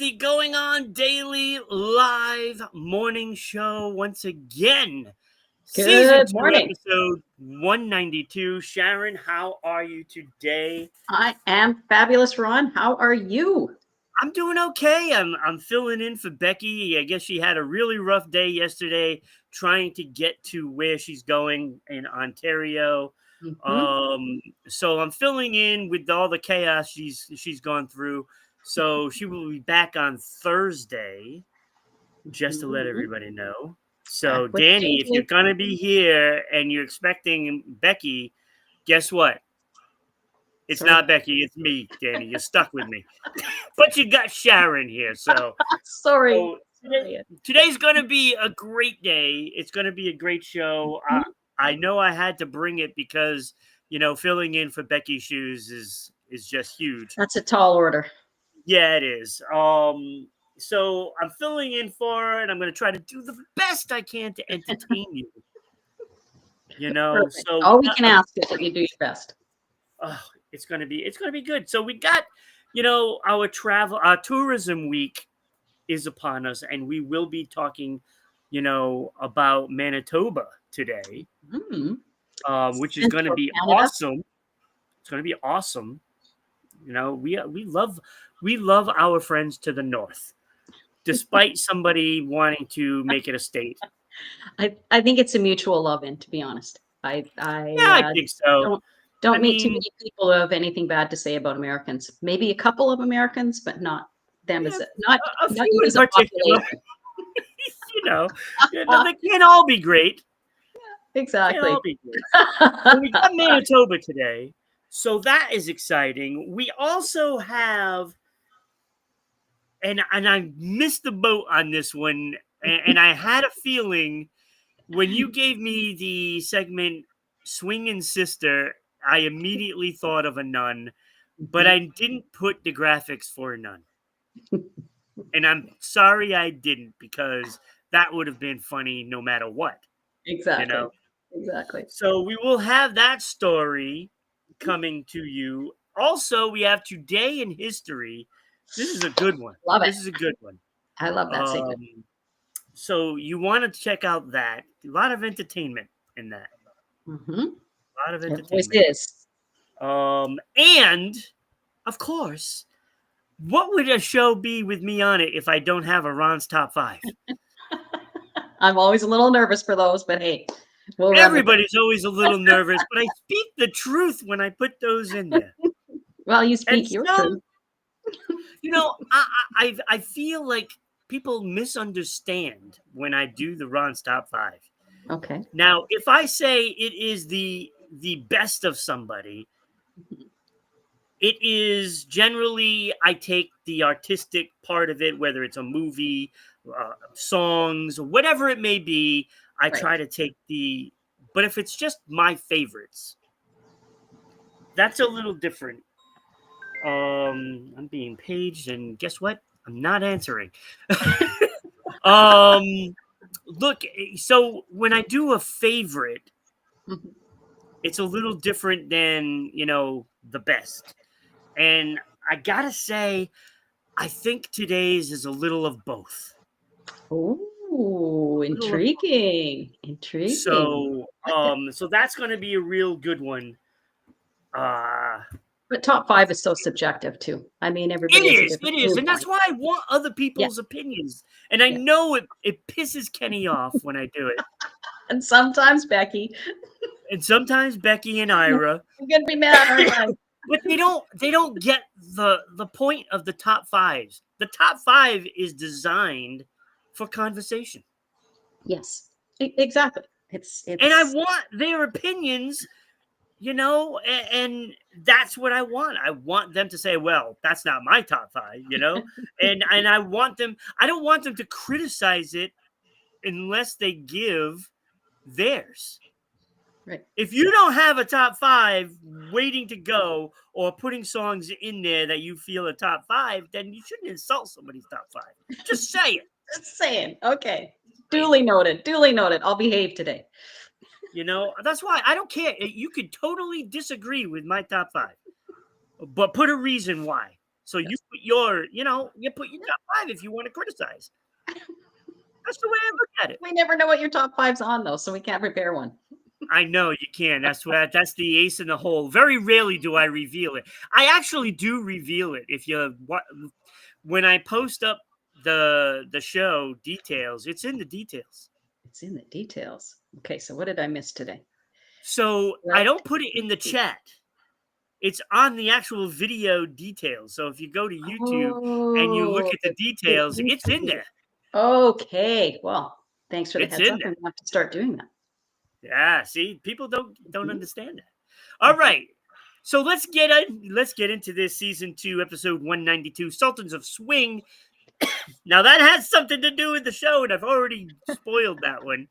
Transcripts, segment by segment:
the Going On Daily live morning show once again. Season 2, morning. episode 192. Sharon, how are you today? I am fabulous, Ron. How are you? I'm doing okay. I'm filling in for Becky. I guess she had a really rough day yesterday trying to get to where she's going in Ontario. So I'm filling in with all the chaos she's gone through. So she will be back on Thursday, just to let everybody know. So Back with Danny, if Gigi. you're gonna be here and you're expecting Becky, guess what? It's Sorry. not Becky, it's me, Danny. You're stuck with me. But you got Sharon here, so Sorry. so today's gonna be a great day. It's gonna be a great show. I know I had to bring it because filling in for Becky's shoes is just huge. That's a tall order. Yeah, it is. So I'm filling in for her, and I'm gonna try to do the best I can to entertain you. Perfect. So all we can ask is that you do your best. It's gonna be good. So we got, our tourism week is upon us, and we will be talking, about Manitoba today, which is going to be awesome. It's going to be awesome. We love our friends to the north, despite somebody wanting to make it a state. I think it's a mutual love, in to be honest. I think so. Don't meet too many people who have anything bad to say about Americans. Maybe a couple of Americans, but not them as not you as a population. They can't all be great. Exactly. Can't all be great. So we got Manitoba today, so that is exciting. We also have, and I missed the boat on this one, and I had a feeling when you gave me the segment Swingin Sister, I immediately thought of a nun, but I didn't put the graphics for a nun. And I'm sorry I didn't, because that would have been funny no matter what. Exactly. Exactly. So we will have that story coming to you. Also, we have Today in History. This is a good one. Love it. This is a good one. I love that segment. So you want to check out that. A lot of entertainment in that. A lot of entertainment. It is. And, of course, what would a show be with me on it if I don't have a Ron's Top 5? I'm always a little nervous for those, but hey. Everybody's always a little nervous, but I speak the truth when I put those in there. Well, you speak your truth. I feel like people misunderstand when I do the Ron's Top 5. Okay. Now, if I say it is the best of somebody, it is generally, I take the artistic part of it, whether it's a movie, songs, whatever it may be. I try to take but if it's just my favorites, that's a little different. I'm being paged, and guess what? I'm not answering. Look, so when I do a favorite, it's a little different than, the best. And I gotta say, I think today's is a little of both. Oh, intriguing. Intriguing. So that's going to be a real good one. But top 5 is so subjective too. I mean, everybody. It is, and that's why I want other people's opinions. And I know it pisses Kenny off when I do it. And sometimes Becky. And sometimes Becky and Ira. I'm gonna be mad, aren't I? But they don't get the point of the top 5s. The top 5 is designed for conversation. Yes, exactly. It's and I want their opinions, and that's what I want. I want them to say, well, that's not my top 5, and I want them, I don't want them to criticize it unless they give theirs. Right. If you don't have a top 5 waiting to go, or putting songs in there that you feel are top 5, then you shouldn't insult somebody's top 5. Just say it. Just saying. Okay. Duly noted. Duly noted. I'll behave today. That's why I don't care. You could totally disagree with my top 5, but put a reason why. So you put your, you put your top 5 if you want to criticize. That's the way I look at it. We never know what your top 5's on, though, so we can't prepare one. I know you can. That's the ace in the hole. Very rarely do I reveal it. I actually do reveal it. When I post up the show details, it's in the details. It's in the details. Okay, so what did I miss today? So I don't put it in the chat. It's on the actual video details. So if you go to YouTube and you look at the details, it's in there. Okay. Well, thanks for the heads up. I'm going to have to start doing that. Yeah, see, people don't understand that. All right. So let's get into this season 2, episode 192, Sultans of Swing. Now that has something to do with the show, and I've already spoiled that one.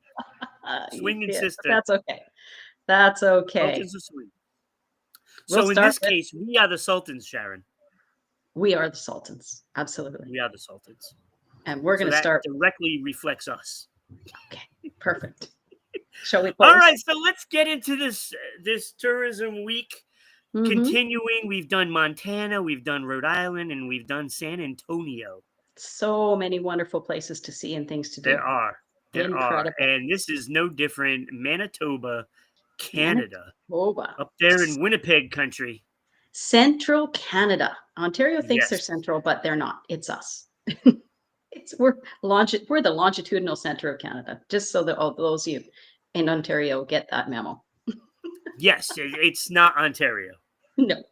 Swingin Sister. That's okay. That's okay. Sultans of Swing. So in this case, we are the Sultans, Sharon. We are the Sultans. Absolutely. We are the Sultans. And we're going to start. Directly reflects us. Okay. Perfect. Shall we post? All right. So let's get into this tourism week. Continuing, we've done Montana, we've done Rhode Island, and we've done San Antonio. So many wonderful places to see and things to do. There are. And this is no different. Manitoba, Canada. Manitoba. Up there in Winnipeg country. Central Canada. Ontario thinks they're central, but they're not. It's us. We're the longitudinal center of Canada, just so that all those of you in Ontario get that memo. Yes, it's not Ontario. No.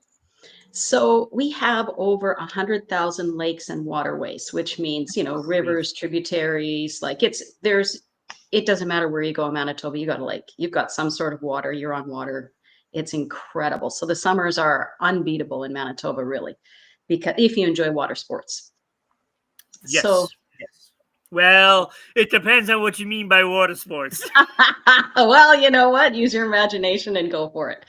So we have over 100,000 lakes and waterways, which means, rivers, tributaries, it doesn't matter where you go in Manitoba, you got a lake, you've got some sort of water, you're on water. It's incredible. So the summers are unbeatable in Manitoba, really, because if you enjoy water sports. Yes. Yes. Well, it depends on what you mean by water sports. Well, you know what? Use your imagination and go for it.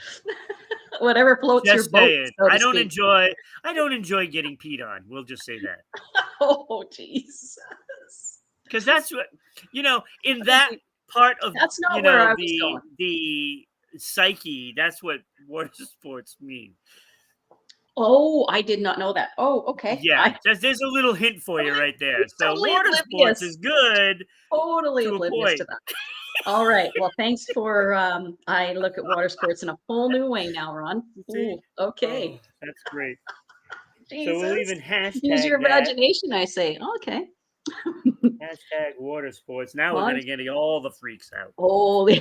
Whatever floats your boat. So I don't enjoy getting peed on. We'll just say that. Oh, Jesus. Because that's what, in that part of that's not where I was going. The psyche, that's what water sports mean. Oh, I did not know that. Oh, okay. Yeah, there's a little hint for you right there. So totally water sports is good. Totally oblivious to that. All right. Well, thanks for I look at water sports in a whole new way now, Ron. Ooh, okay. Oh, that's great. Jesus. So we'll even hashtag use your imagination, I say. Okay. Hashtag water sports. Now we're gonna get all the freaks out. Holy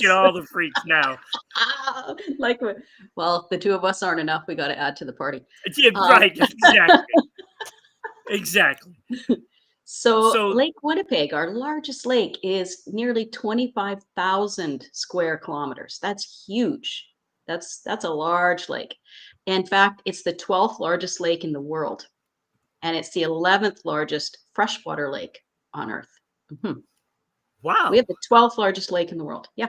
get all the freaks now. Well, the two of us aren't enough. We got to add to the party. Yeah, right. Exactly. Exactly. So Lake Winnipeg, our largest lake, is nearly 25,000 square kilometers. That's huge. That's a large lake. In fact, it's the 12th largest lake in the world. And it's the 11th largest freshwater lake on Earth. Mm-hmm. Wow. We have the 12th largest lake in the world. Yeah.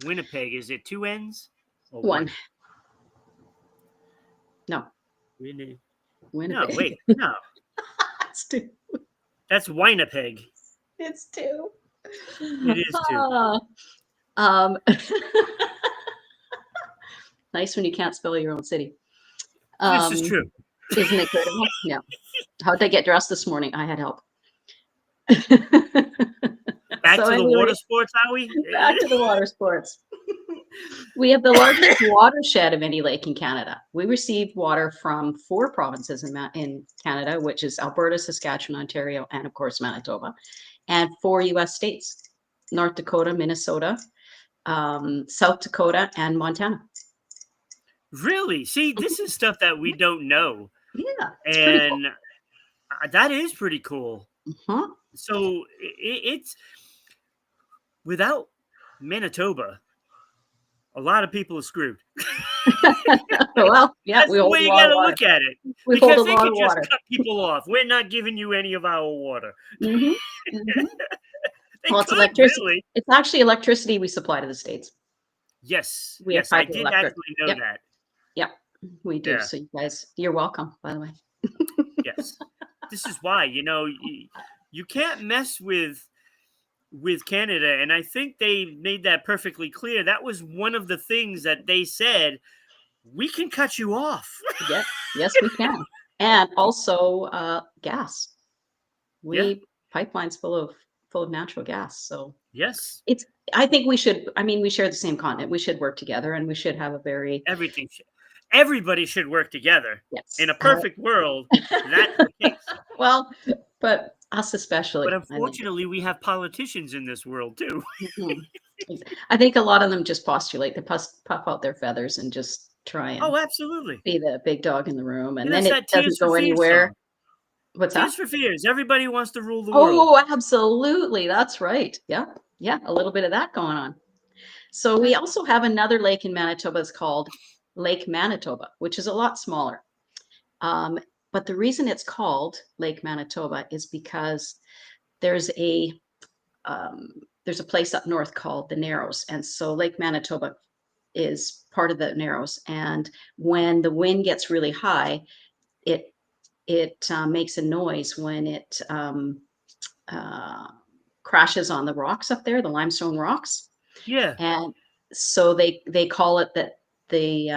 Winnipeg, is it 2 N's? Or one. No. Winnipeg. No, wait. No. It's 2. That's Winnipeg. It's 2. It is 2. Nice when you can't spell your own city. This is true. Isn't it good? Yeah. How'd they get dressed this morning? I had help. Back to the water sports, are we? Back to the water sports. We have the largest watershed of any lake in Canada. We receive water from 4 provinces in Canada, which is Alberta, Saskatchewan, Ontario, and of course Manitoba, and 4 U.S. states: North Dakota, Minnesota, South Dakota, and Montana. Really? See, this is stuff that we don't know. Yeah. And cool. That is pretty cool. Uh-huh. So it's without Manitoba, a lot of people are screwed. Well, yeah, that's the way you got to look at it. We because they can just cut people off. We're not giving you any of our water. Mm-hmm. Mm-hmm. Well, it's electricity. Really. It's actually electricity we supply to the States. Yes. Yes, I did actually know that. Yep, we do. Yeah. So you guys, you're welcome, by the way. Yes. This is why, you can't mess with Canada. And I think they made that perfectly clear. That was one of the things that they said we can cut you off. Yes, we can. And also gas. Pipelines full of natural gas. So yes, I think we should. I mean, we share the same continent. We should work together, and we should have a very everybody should work together. yes. In a perfect world, that's the case. Well, but us especially. But unfortunately, we have politicians in this world too. I think a lot of them just postulate. They puff out their feathers and just try and absolutely be the big dog in the room, and And then that's it that Tears doesn't for go Fears anywhere. song. What's Tears that? for Fears. Everybody wants to rule the world. Oh, absolutely. That's right. Yeah. A little bit of that going on. So we also have another lake in Manitoba. It's called Lake Manitoba, which is a lot smaller. But the reason it's called Lake Manitoba is because there's a place up north called the Narrows, and so Lake Manitoba is part of the Narrows. And when the wind gets really high, it makes a noise when it crashes on the rocks up there, the limestone rocks. Yeah. And so they call it that. The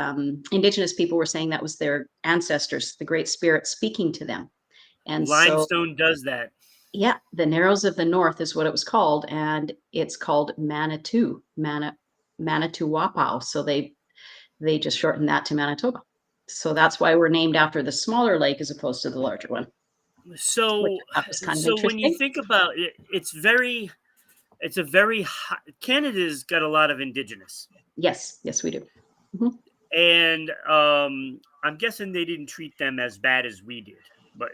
indigenous people were saying that was their ancestors, the Great Spirit speaking to them. And limestone does that. Yeah, the Narrows of the North is what it was called, and it's called Manitou, Manitowoc. So they just shortened that to Manitoba. So that's why we're named after the smaller lake as opposed to the larger one. So, when you think about it, it's a very high, Canada's got a lot of indigenous. Yes, we do. Mm-hmm. And I'm guessing they didn't treat them as bad as we did, but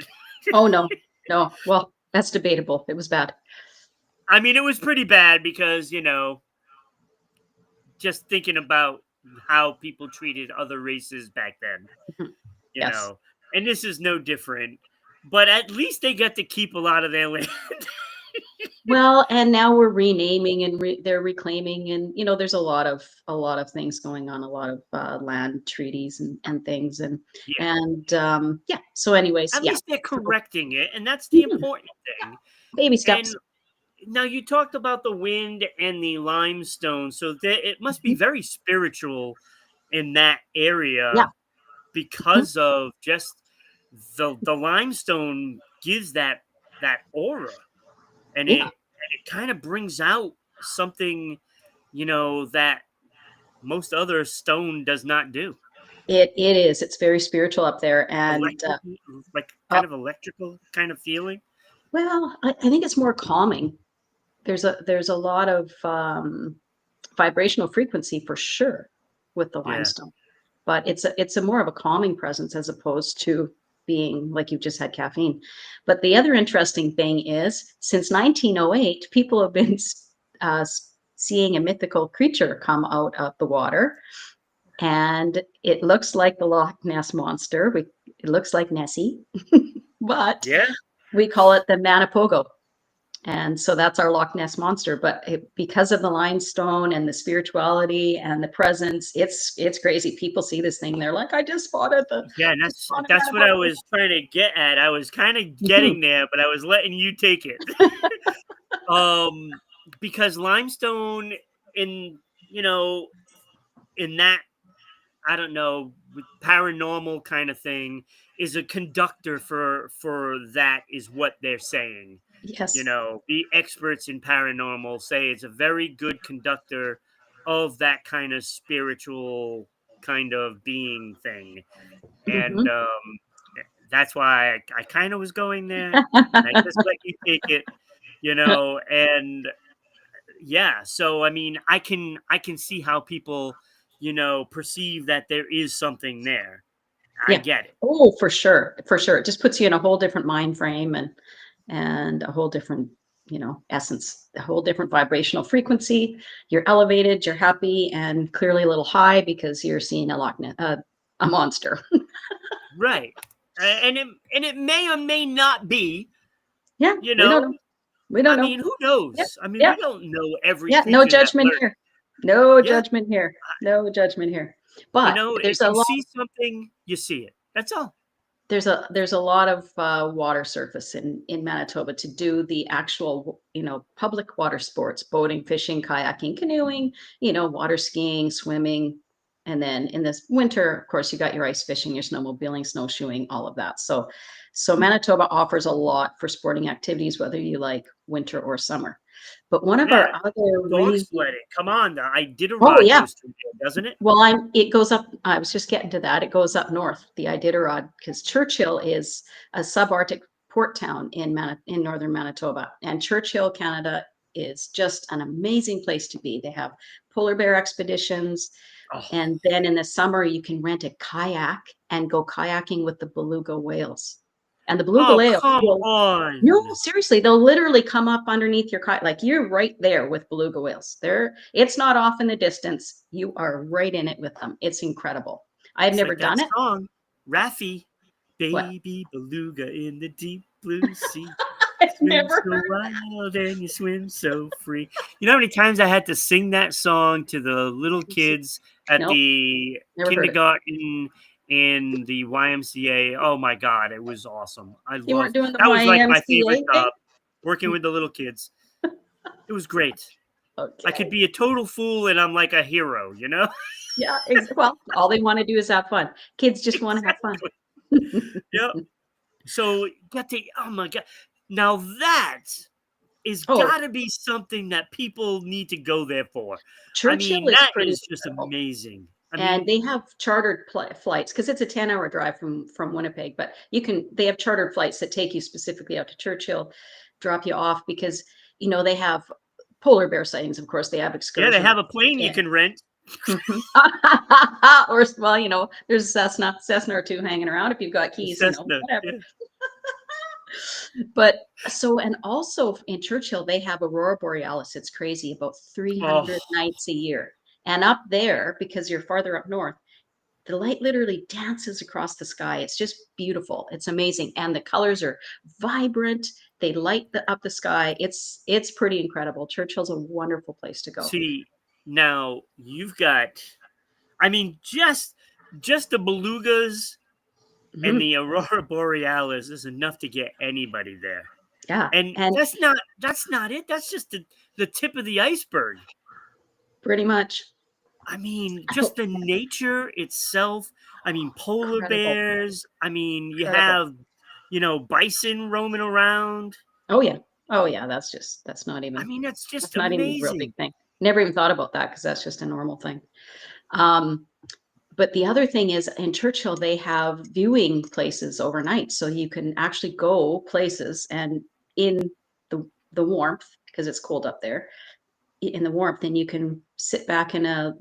oh no. Well, that's debatable. It was bad. I mean, it was pretty bad because just thinking about how people treated other races back then, you know, and this is no different. But at least they get to keep a lot of their land. Well, and now we're renaming and they're reclaiming, and there's a lot of things going on, a lot of land treaties and things, and So, anyways, at least they're correcting it, and that's the important thing. Baby steps. And now you talked about the wind and the limestone, so it must be very spiritual in that area because of just the limestone gives that aura. And it kind of brings out something, that most other stone does not do. It is. It's very spiritual up there, and kind of electrical kind of feeling. Well, I think it's more calming. There's a lot of vibrational frequency for sure with the limestone, but it's a more of a calming presence as opposed to being like you've just had caffeine. But the other interesting thing is, since 1908, people have been seeing a mythical creature come out of the water, and it looks like the Loch Ness monster. It looks like Nessie, but we call it the Manipogo. And so that's our Loch Ness monster. But because of the limestone and the spirituality and the presence, it's crazy. People see this thing, they're like, I just spotted the. Yeah, and that's what I was trying to get at. I was kind of getting there, but I was letting you take it. Because limestone in that, I don't know, paranormal kind of thing is a conductor for that, is what they're saying. Yes. The experts in paranormal say it's a very good conductor of that kind of spiritual kind of being thing. And that's why I kind of was going there. And I just let you take it, and so I mean, I can see how people, perceive that there is something there. I get it. Oh, for sure. It just puts you in a whole different mind frame and a whole different, essence, a whole different vibrational frequency. You're elevated, you're happy, and clearly a little high because you're seeing a monster. Right. And it may or may not be. Yeah. We don't know. We don't know. I mean, who knows? Yep. I mean, we don't know every. Yeah. No judgment here. No judgment here. No judgment here. But there's if you see something, you see it. That's all. There's a lot of water surface in Manitoba to do the actual, public water sports: boating, fishing, kayaking, canoeing, water skiing, swimming, And then in this winter, of course, you got your ice fishing, your snowmobiling, snowshoeing, all of that. So Manitoba offers a lot for sporting activities, whether you like winter or summer. But one of Yeah, our other dog really, sledding. Come on, the oh Iditarod yeah, goes through there, doesn't it? well, it goes up. I was just getting to that. It goes up north, the Iditarod, because Churchill is a subarctic port town in northern Manitoba, and Churchill, Canada, is just an amazing place to be. They have polar bear expeditions, Oh, and then in the summer you can rent a kayak and go kayaking with the beluga whales. And the beluga oh, whales come will, no, on. seriously, they'll literally come up underneath your kayak. Like you're right there with beluga whales. It's not off in the distance. You are right in it with them. It's incredible. I had It's never like that done it. song, Raffi, What? baby beluga in the deep blue sea. I've Swim never so heard. wild and you swim so free. You know how many times I had to sing that song to the little kids at Nope, the never heard it. kindergarten and the YMCA? Oh my God, it was awesome. I You love weren't doing the that. Was like my favorite YMCA thing? job, working with the little kids. It was great. I could Okay. be a total fool and I'm like a hero, you know? Yeah. Well, all they want to do is have fun. Kids just want to have fun. Exactly. Yep. So get the oh my God. Now that is Oh, gotta be something that people need to go there for. I Churchill mean, is that pretty is just incredible. amazing. I And mean, they have chartered flights because it's a 10-hour drive from Winnipeg, but they have chartered flights that take you specifically out to Churchill, drop you off because they have polar bear sightings, of course, they have yeah, they excursions. have a plane you Yeah. can rent. Mhm. Or well, there's Cessna or two hanging around if you've got A keys, Cessna. whatever. Yeah. But and also in Churchill, they have Aurora Borealis. It's crazy, about Oh, 300 nights a year. And up there, because you're farther up north, the light literally dances across the sky. It's just beautiful. It's amazing. And the colors are vibrant. They light up the sky. It's pretty incredible. Churchill's a wonderful place to go. see, now you've got I mean, just the belugas and Mhm. the Aurora Borealis is enough to get anybody there. Yeah. And And that's not it. That's just the tip of the iceberg. pretty much I mean, just the nature itself. I mean, polar incredible. bears. I mean, you Incredible. have, bison roaming around. Oh yeah. Oh yeah. That's I mean, that's just not even a real big amazing. thing. Never even thought about that because that's just a normal thing. Um, but the other thing is in Churchill, they have viewing places overnight. So you can actually go places and in the warmth, because it's cold up there, in the warmth, and you can sit back in a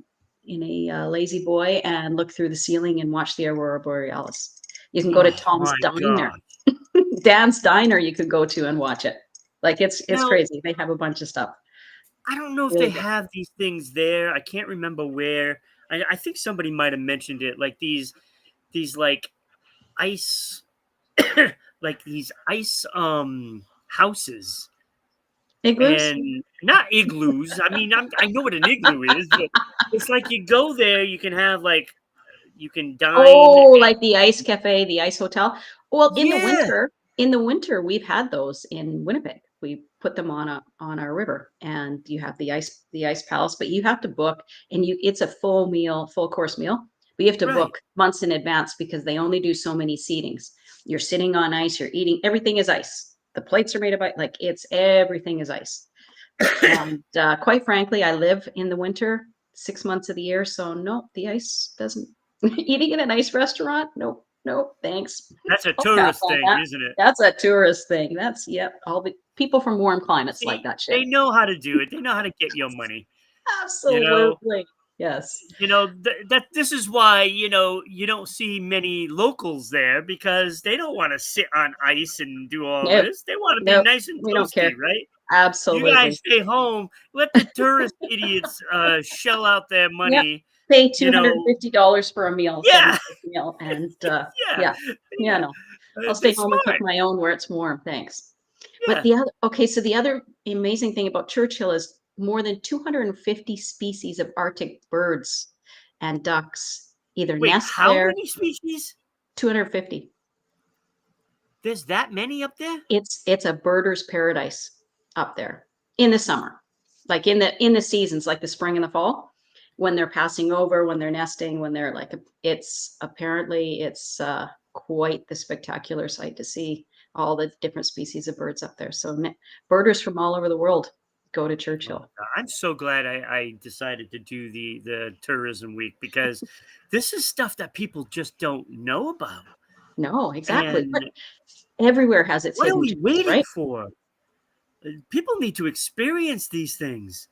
lazy boy and look through the ceiling and watch the Aurora Borealis. You can go to Oh Tom's my Diner, god! Dan's Diner. You could go to and watch it. Like it's Now crazy. They have a bunch of stuff. I don't know if they Really good. have these things there. I can't remember where. I think somebody might have mentioned it. Like these like ice, like these ice houses Igloos? and not igloos. I mean, I know what an igloo is, but it's like you go there, you can have like you can dine. Oh, like the ice cafe, the ice hotel. Well, Yeah, in the winter, we've had those in Winnipeg. We put them on our river, and you have the ice palace, but you have to book, and it's a full course meal. But you have to right. book months in advance because they only do so many seatings. You're sitting on ice, you're eating, everything is ice. The plates are made of ice, like everything is ice. And quite frankly, I live in the winter 6 months of the year, so no, the ice doesn't. Eating in a nice restaurant? Nope, nope, thanks. That's a I'll pass tourist on thing, that. isn't it? That's a tourist thing. That's Yep. All the people from warm climates like See, that shit. they know how to do it. They know how to get your money. You know, Absolutely. Yes. that this is why you don't see many locals there because they don't want to sit on ice and do all Nope. this. They want to be Nope. nice and We don't toasty, care. right? You Absolutely. guys stay home. Let the tourist idiots shell out their Yep. money. Pay You know, $250 for a meal, yeah, 7 course meal, and yeah, yeah, yeah, yeah. no. I'll stay They're home and cook smart. my own where it's warm, thanks. But Yeah. the other amazing thing about Churchill is more than 250 species of Arctic birds and ducks either Wait, nest how there. many species? 250. There's that many up there? It's a birder's paradise up there in the summer, like in the seasons, like the spring and the fall. when they're passing over, when they're nesting, when they're like, it's quite the spectacular sight to see all the different species of birds up there. So birders from all over the world go to Oh, Churchill. I'm so glad I decided to do the tourism week, because this is stuff that people just don't know about. No, exactly. But And everywhere has its what are hidden we gems, waiting right? for? People need to experience these things.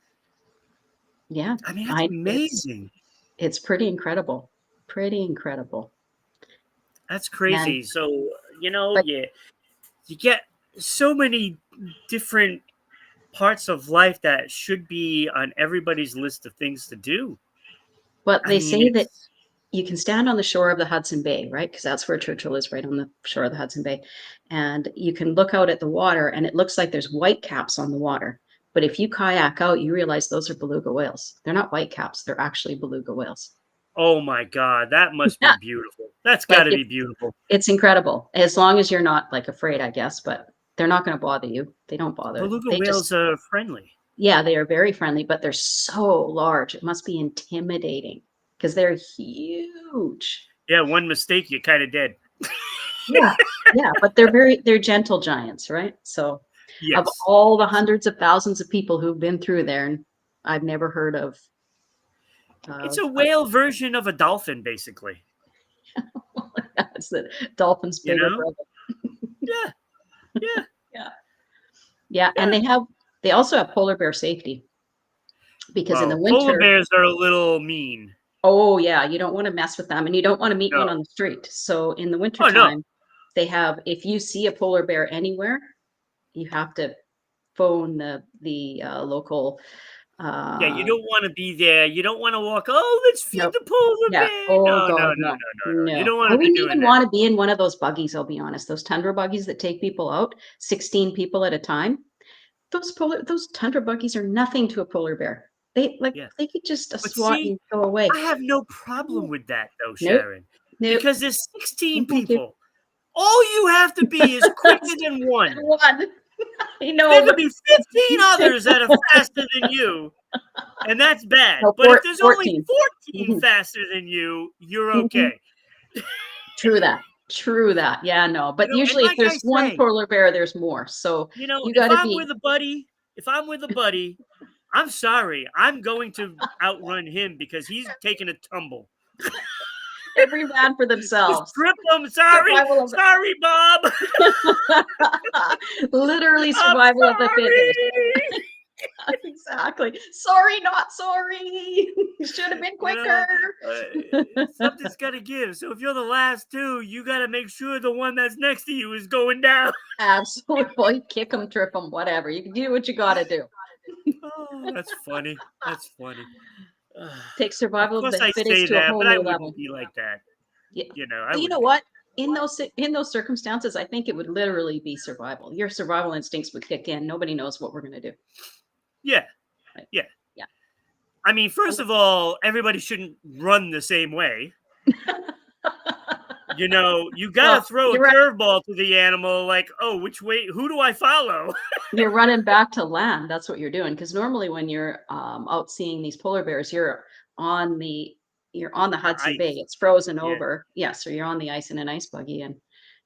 Yeah, I mean, that's amazing. it's pretty incredible. Pretty incredible. That's And crazy. So, but you get so many different parts of life that should be on everybody's list of things to do. I they mean, say that it's you can stand on the shore of the Hudson Bay, right? Because that's where Churchill is, right on the shore of the Hudson Bay. And you can look out at the water and it looks like there's white caps on the water. But if you kayak out, you realize those are beluga whales. They're not white caps, they're actually beluga whales. oh my God, that must be Yeah. beautiful. That's got Like to be beautiful. it's incredible. As long as you're not like afraid, I guess, but they're not going to bother you. They don't bother. Beluga They whales just, are friendly. yeah, they are very friendly, but they're so large. It must be intimidating because they're huge. Yeah, one mistake, you're kind of dead. Yeah. Yeah, but they're gentle giants, right? So of Yes. all the hundreds of thousands of people who've been through there, and I've never heard of It's of a whale version of a dolphin, basically. it's the dolphin's You bigger know? brother. Yeah. Yeah. Yeah. Yeah, and Yeah. they also have polar bear safety because in the Well, polar winter, bears are a little mean. oh yeah, you don't want to mess with them and you don't want to meet one No. on the street. So in the Oh, no. wintertime, they have, if you see a polar bear anywhere, you have to phone the local Yeah, you uh don't want to be there. You don't want to walk. Oh, let's feed no, the polar yeah. bear. Oh No, no, no, God, no, no, no, no. You no. don't want I to be wouldn't doing even that. want to be in one of those buggies, I'll be honest. Those tundra buggies that take people out, 16 people at a time. Those tundra buggies are nothing to a polar bear. Yeah. They could just But swat see, and go away. I have no problem with that, though, Nope, Sharon, nope. because there's 16 No, thank you. people. All you have to be is quicker than And one. one. I There know, could but be 15 others that are faster than you, and that's bad. no, But if there's only 14. 14 faster than you, you're okay. True that. True that. Yeah, no. But And usually if like I there's one say, polar bear, there's more. So you if gotta I'm be with a buddy, I'm sorry. I'm going to outrun him because he's taking a tumble. every man for Just themselves. trip him. Sorry. Survival of Sorry, Bob. literally I'm survival of the fittest. sorry. Exactly. Sorry, not sorry. You should have been You know, quicker. something's got to give. So if you're the last two, you got to make sure the one that's next to you is going down. Absolutely. Kick them, trip them, whatever. You can do what you got to do. Oh, that's funny. That's funny. Take Of survival of course, the I fittest say to a that, whole but I new level. wouldn't be like that. Yeah. I You know wouldn't be. what? In those circumstances, I think it would literally be survival. Your survival instincts would kick in. Nobody knows what we're going to do. Yeah. Right? Yeah. Yeah. I mean, first of all, everybody shouldn't run the same way. You got Well, to throw a you're right. curveball to the animal like, oh, which way? Who do I follow? You're running back to land. That's what you're doing. Because normally when you're out seeing these polar bears, on the Hudson Bay. Ice. It's frozen Yeah. over. Yeah, so you're on the ice in an ice buggy, and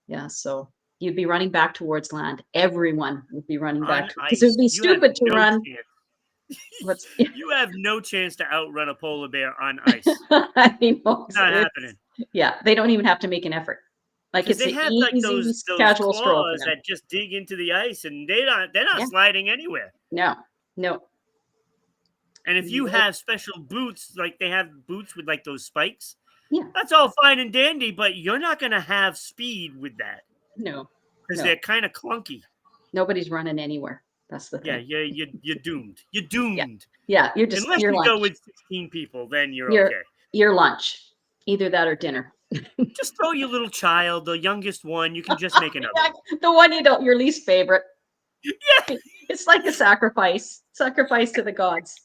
yeah, so you'd be running back towards land. Everyone would be running On back because it would ice. be You have stupid to no run. chance. What's You have no chance to outrun a polar bear on ice. I know It's not happening. yeah, they don't even have to make an effort. Like Because it's they an have like easy those casual stroll for claws them. that just dig into the ice, and they're not Yeah. sliding anywhere. No, no. And if you Nope. have special boots, like they have boots with like those spikes, Yeah, that's all fine and dandy, but you're not going to have speed with that no, because no. they're kind of clunky. Nobody's running anywhere. That's the Yeah, thing. you're doomed. You're doomed. Yeah, you're just Unless your you go lunch. with 16 people, then you're Your okay. your lunch. Either that or dinner. Just throw your little child, the youngest one. You can just make another Yeah, one. the one your least favorite. Yeah. It's like a sacrifice to the gods.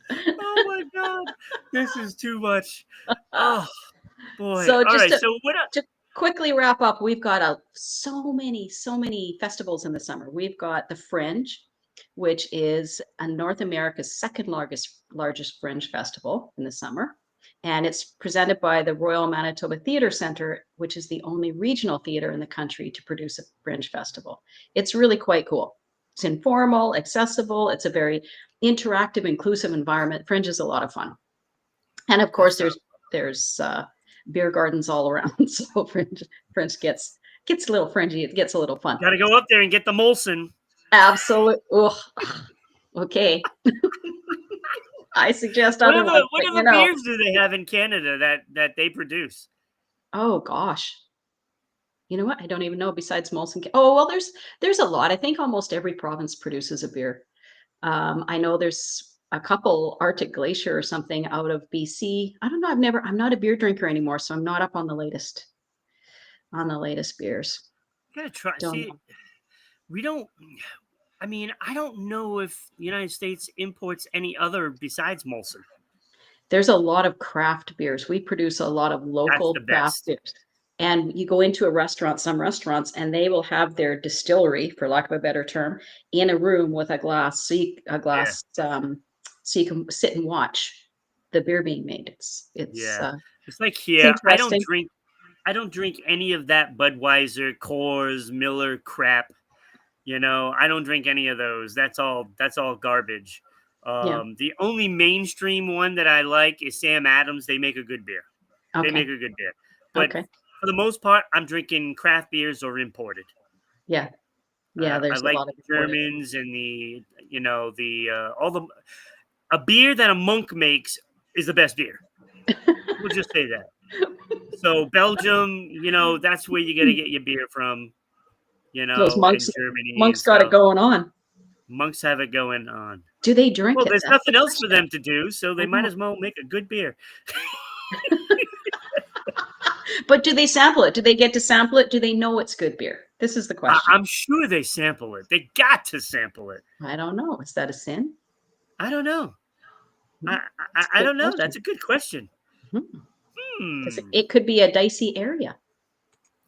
Oh my God. This is too much. Oh boy. So All right. So what? to quickly wrap up, we've got so many festivals in the summer. We've got the Fringe, which is North America's second largest fringe festival in the summer. And it's presented by the Royal Manitoba Theatre Centre, which is the only regional theatre in the country to produce a fringe festival. It's really quite cool. It's informal, accessible. It's a very interactive, inclusive environment. Fringe is a lot of fun. And of course, there's beer gardens all around. So Fringe gets a little fringy. It gets a little fun. Got to go up there and get the Molson. Absolutely. Okay. I suggest otherwise. What other beers do they have in Canada that they produce? Oh gosh. You know what? I don't even know besides Molson. Oh, well, there's a lot. I think almost every province produces a beer. I know there's a couple, Arctic Glacier or something out of BC. I don't know. I'm not a beer drinker anymore, so I'm not up on the latest beers. Gotta try. I don't know if the United States imports any other besides Molson. There's a lot of craft beers. We produce a lot of local craft beers. And you go into a restaurant, some restaurants, and they will have their distillery, for lack of a better term, in a room with a glass, so you can sit and watch the beer being made. It's like here. I don't drink any of that Budweiser, Coors, Miller crap. I don't drink any of those. That's all garbage. The only mainstream one that I like is Sam Adams. They make a good beer. Okay. They make a good beer. But for the most part, I'm drinking craft beers or imported. Yeah. There's I like a lot of Germans and a beer that a monk makes is the best beer. We'll just say that. So Belgium, that's where you got to get your beer from. Those monks, in Germany. Monks got it going on. Monks have it going on. Do they drink it? Well, there's nothing else for them to do, so they might as well make a good beer. But do they sample it? Do they get to sample it? Do they know it's good beer? This is the question. I'm sure they sample it. They got to sample it. I don't know. Is that a sin? I don't know. I don't know. Question. That's a good question. Because it could be a dicey area.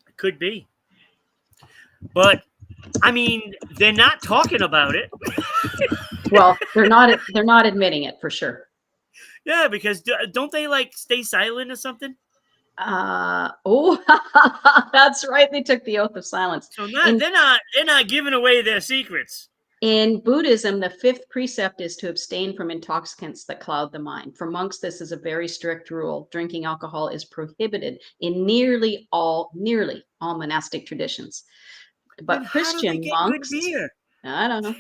It could be. But they're not talking about it. Well, they're not admitting it for sure. Yeah, because don't they stay silent or something? That's right. They took the oath of silence. So they're not giving away their secrets. In Buddhism, the fifth precept is to abstain from intoxicants that cloud the mind. For monks, this is a very strict rule. Drinking alcohol is prohibited in nearly all monastic traditions. But Christian monks, I don't know.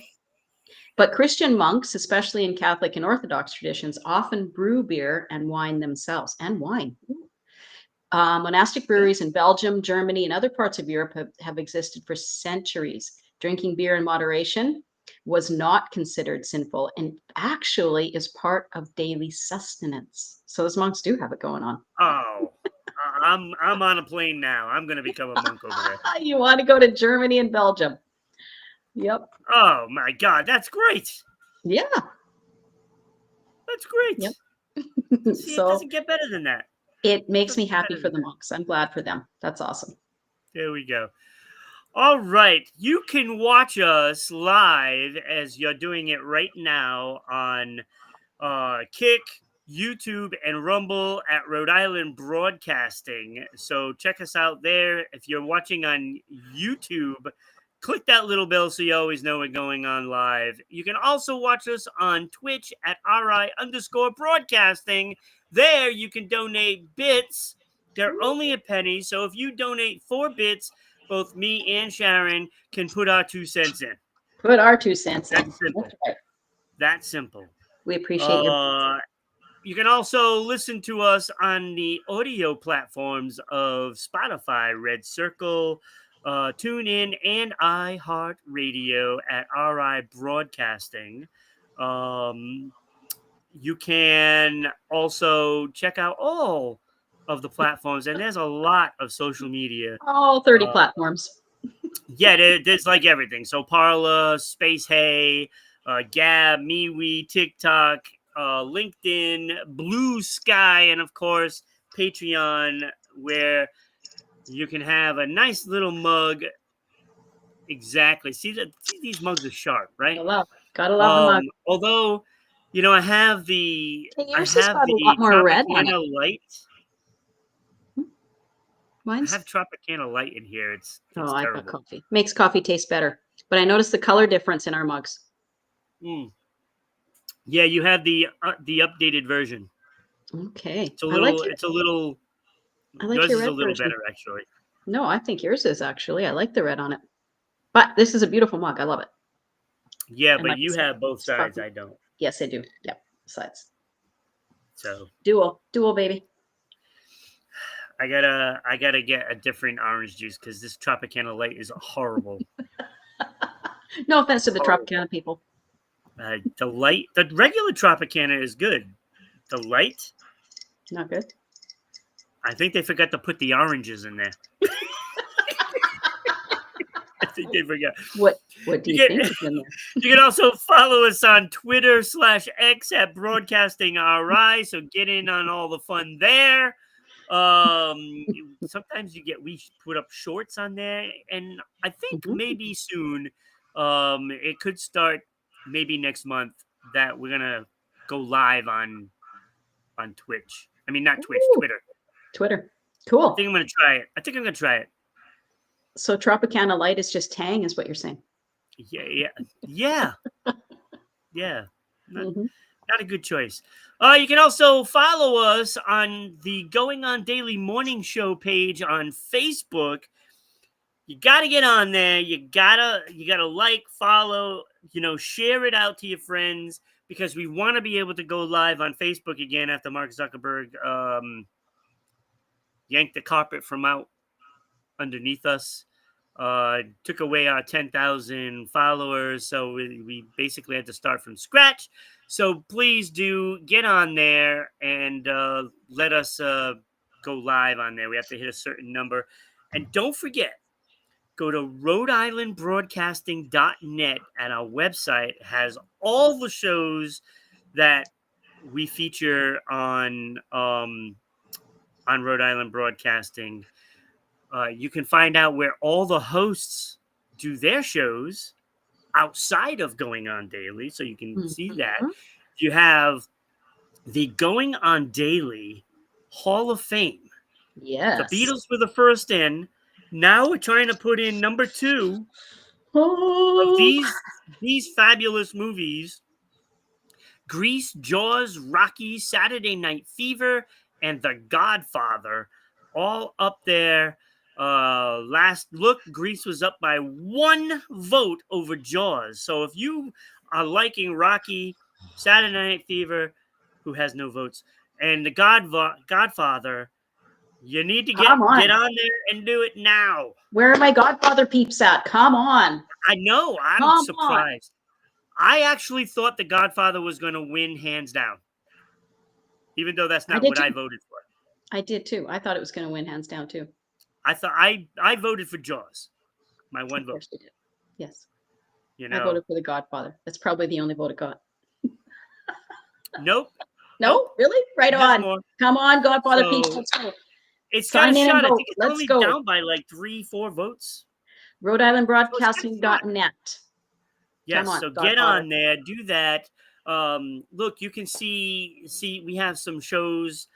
But Christian monks, especially in Catholic and Orthodox traditions, often brew beer and wine themselves. And wine. Monastic breweries in Belgium, Germany, and other parts of Europe have existed for centuries. Drinking beer in moderation was not considered sinful and actually is part of daily sustenance. So those monks do have it going on. Oh, I'm on a plane now. I'm going to become a monk over there. You want to go to Germany and Belgium? Yep. Oh my God, that's great. Yeah. That's great. Yep. See, it doesn't get better than that. It makes me happy for the monks. I'm glad for them. That's awesome. There we go. All right. You can watch us live as you're doing it right now on Kick, YouTube, and Rumble at Rhode Island Broadcasting. So check us out there. If you're watching on YouTube, click that little bell so you always know we're going on live. You can also watch us on Twitch at RI_broadcasting. There you can donate bits. They're only a penny. So if you donate 4 bits, both me and Sharon can put our 2 cents in. Put our 2 cents in. That's simple. That's right. That's simple. We appreciate you. You can also listen to us on the audio platforms of Spotify, Red Circle, TuneIn, and iHeartRadio at RI Broadcasting. You can also check out all of the platforms, and there's a lot of social media. All 30 platforms. Yeah, there's like everything. So Parler, Space Hey, Gab, MeWe, TikTok, LinkedIn, Blue Sky, and of course Patreon, where you can have a nice little mug. Exactly. See these mugs are sharp, right? Hello. Gotta love the mug. Although, I have the Hey, yours has got a lot more red on it. Tropicana Light. I Mine's. have Tropicana Light in here. It's I've terrible. got coffee. Makes coffee taste better. But I noticed the color difference in our mugs. Yeah, you have the updated version. Okay. It's a little. I like yours your is red a little version. better, actually. No, I think yours is actually. I like the red on it. But this is a beautiful mug. I love it. Yeah, but you have both sides. I don't. Yes, I do. Yep, sides. So dual, baby. I gotta get a different orange juice because this Tropicana Light is horrible. No offense to the Tropicana people. The regular Tropicana is good. The light, not good. I think they forgot to put the oranges in there. I think they forgot. What do you think is in there? You can also follow us on Twitter /X at Broadcasting RI. So get in on all the fun there. Sometimes we put up shorts on there, and I think maybe soon, it could start maybe next month that we're gonna go live on Twitch. I mean, not Twitch, Twitter. Cool. I think I'm gonna try it. So Tropicana Light is just Tang, is what you're saying? Yeah. Not a good choice. You can also follow us on the Going On Daily Morning Show page on Facebook. You got to get on there. You gotta like, follow, share it out to your friends, because we want to be able to go live on Facebook again after Mark Zuckerberg yanked the carpet from out underneath us. Took away our 10,000 followers, so we basically had to start from scratch. So please do get on there and let us go live on there. We have to hit a certain number. And don't forget, go to RhodeIslandBroadcasting.net, and our website has all the shows that we feature on Rhode Island Broadcasting. You can find out where all the hosts do their shows outside of Going On Daily, so you can see that. You have the Going On Daily Hall of Fame. Yes. The Beatles were the first in. Now we're trying to put in number 2 of these fabulous movies: Grease, Jaws, Rocky, Saturday Night Fever, and The Godfather, all up there. Last look, Grease was up by 1 vote over Jaws. So if you are liking Rocky, Saturday Night Fever, who has no votes, and The Godfather, you need to get on there and do it now. Where are my Godfather peeps at? Come on. I know. I'm surprised. I actually thought The Godfather was going to win hands down, even though that's not what I voted for. I did too. I thought it was going to win hands down too. I thought I voted for Jaws. My one vote. Of course you did. Yes. I voted for The Godfather. That's probably the only vote it got. Nope. No? Really? Right on. More. Come on, Godfather people. Let's go. It's got a shot. I think it's only down by like 3-4 votes. RhodeIslandBroadcasting.net. Yes, so get on there, do that. Look, you can see we have some shows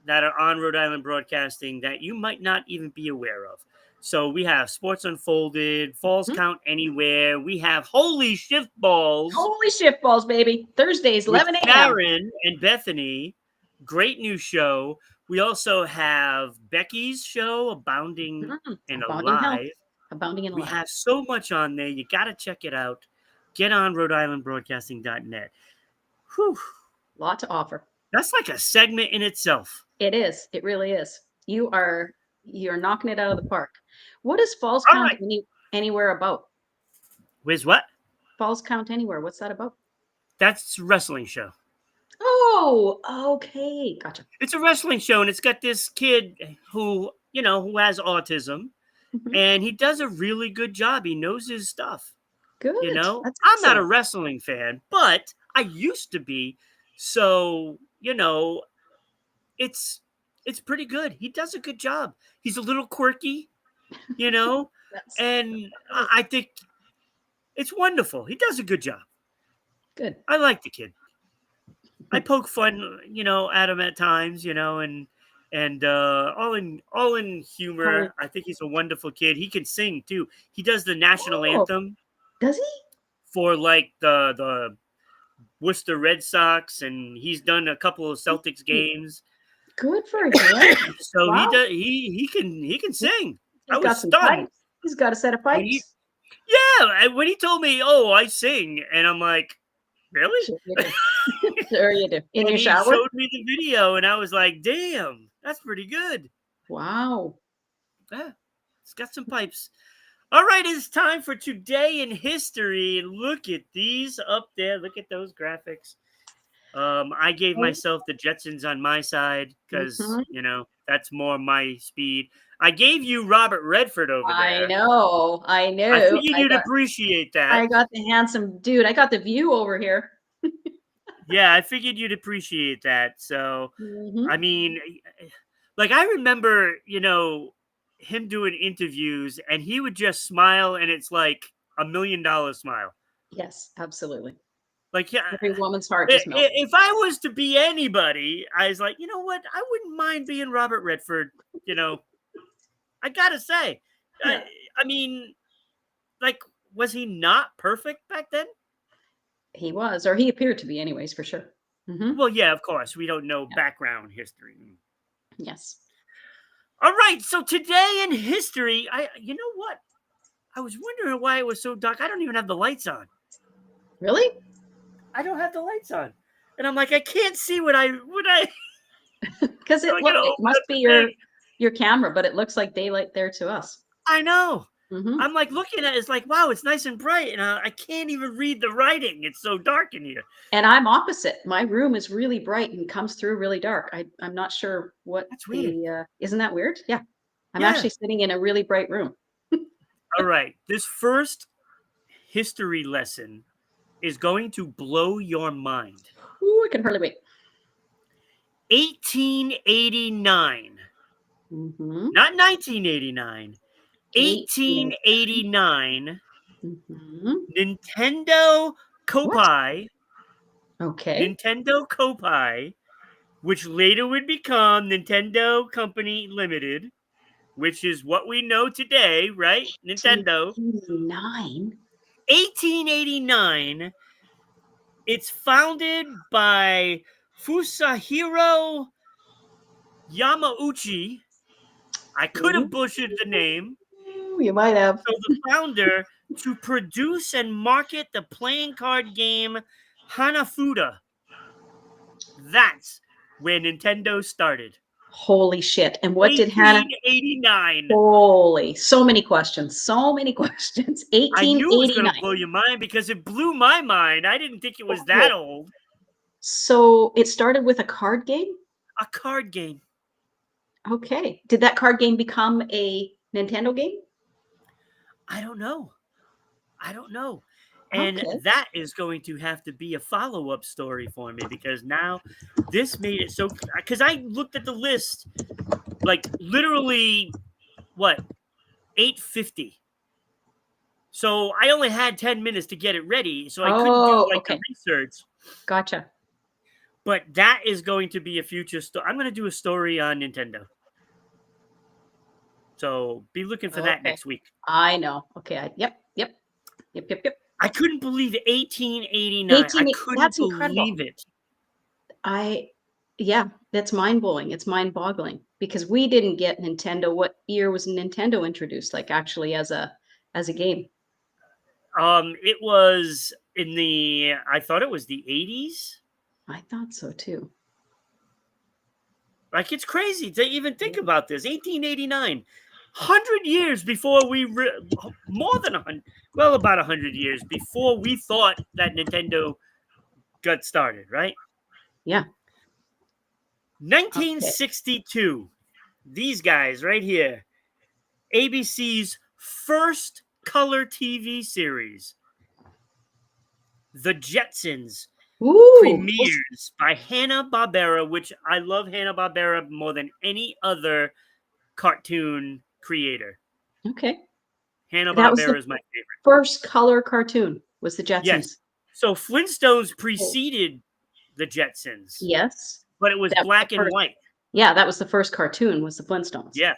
that are on Rhode Island Broadcasting that you might not even be aware of. So we have Sports Unfolded, Falls Count Anywhere. We have Holy Shift Balls. Holy Shift Balls, baby. Thursdays, 11 a.m. Sharon and Bethany. Great new show. We also have Becky's show, Abounding and Alive. Abounding and Alive. We have so much on there. You got to check it out. Get on RhodeIslandBroadcasting.net. Whew. Lot to offer. That's like a segment in itself. It is. It really is. You're knocking it out of the park. What is Falls Count Anywhere about? Where's what? Falls Count Anywhere. What's that about? That's a wrestling show. Oh, okay. Gotcha. It's a wrestling show, and it's got this kid who has autism, and he does a really good job. He knows his stuff. Good. That's I'm not a wrestling fan, but I used to be. So, it's pretty good. He does a good job. He's a little quirky, and I think it's wonderful. He does a good job. Good. I like the kid. I poke fun, at him at times, and all in humor. I think he's a wonderful kid. He can sing too. He does the national anthem Does he? for like the Worcester Red Sox, and he's done a couple of Celtics games. Good for him. So he can sing. I was stunned. Pipes. He's got a set of pipes. When he told me, "Oh, I sing," and I'm like, "Really?" Sure you do. Sure you do. In your shower? He showed me the video, and I was like, "Damn, that's pretty good." Wow. Yeah, it's got some pipes. All right, it's time for Today in History. Look at these up there. Look at those graphics. I gave myself the Jetsons on my side because, that's more my speed. I gave you Robert Redford over there. I know. I think you'd appreciate that. I got the handsome dude. I got the view over here. Yeah, I figured you'd appreciate that. So, I mean, like I remember, him doing interviews and he would just smile and it's like $1 million smile. Yes, absolutely. Like, yeah, every woman's heart just melts. If I was to be anybody, I was like, you know what? I wouldn't mind being Robert Redford. I gotta say, Yeah. I mean, like, was he not perfect back then? He was, or he appeared to be, anyways, for sure. Well, yeah, of course. We don't know background history. Yes. All right. So today in history, you know what? I was wondering why it was so dark. I don't even have the lights on. Really? I don't have the lights on, and I'm like, I can't see what I. Because it must be your camera, but it looks like daylight there to us. I know. I'm like looking at it, it's like, wow, it's nice and bright, and I can't even read the writing. It's so dark in here. And I'm opposite. My room is really bright and comes through really dark. I'm not sure what. That's weird. Isn't that weird? Yeah. I'm actually sitting in a really bright room. All right. This first history lesson is going to blow your mind. Ooh, I can hardly wait. 1889. Not 1989. 1889. Nintendo Kopai. Okay. Nintendo Kopai, which later would become Nintendo Company Limited, which is what we know today, right? Nintendo. 1889. It's founded by Fusahiro Yamauchi. I could have butchered the name. You might have. So the founder to produce and market the playing card game Hanafuda. That's where Nintendo started. Holy shit. And what did Hannah? 1889. Holy, so many questions. So many questions. 1889. I knew it was going to blow your mind because it blew my mind. I didn't think it was that old. So it started with a card game? A card game. Okay. Did that card game become a Nintendo game? I don't know. And that is going to have to be a follow-up story for me because now this made it so... Because I looked at the list, like literally, 8:50. So I only had 10 minutes to get it ready, so I couldn't do the research. Gotcha. But that is going to be a future story. I'm going to do a story on Nintendo. So be looking for that next week. I know. Okay. Yep. I couldn't believe it. 1889. I couldn't believe it. That's mind-blowing. It's mind-boggling because we didn't get Nintendo. What year was Nintendo introduced, like actually as a game? It was I thought it was the 80s. I thought so too. Like, it's crazy to even think about this. 1889. 100 years before more than 100, well, about 100 years before we thought that Nintendo got started, right? Yeah. 1962. These guys right here. ABC's first color TV series. The Jetsons. Premieres by Hanna-Barbera, which I love Hanna-Barbera more than any other cartoon creator. Okay. Hanna-Barbera is my favorite. First color cartoon was the Jetsons. Yes. So Flintstones preceded the Jetsons. Yes. But it was That was black the and first- white. Yeah, that was the first cartoon, was the Flintstones. Yeah.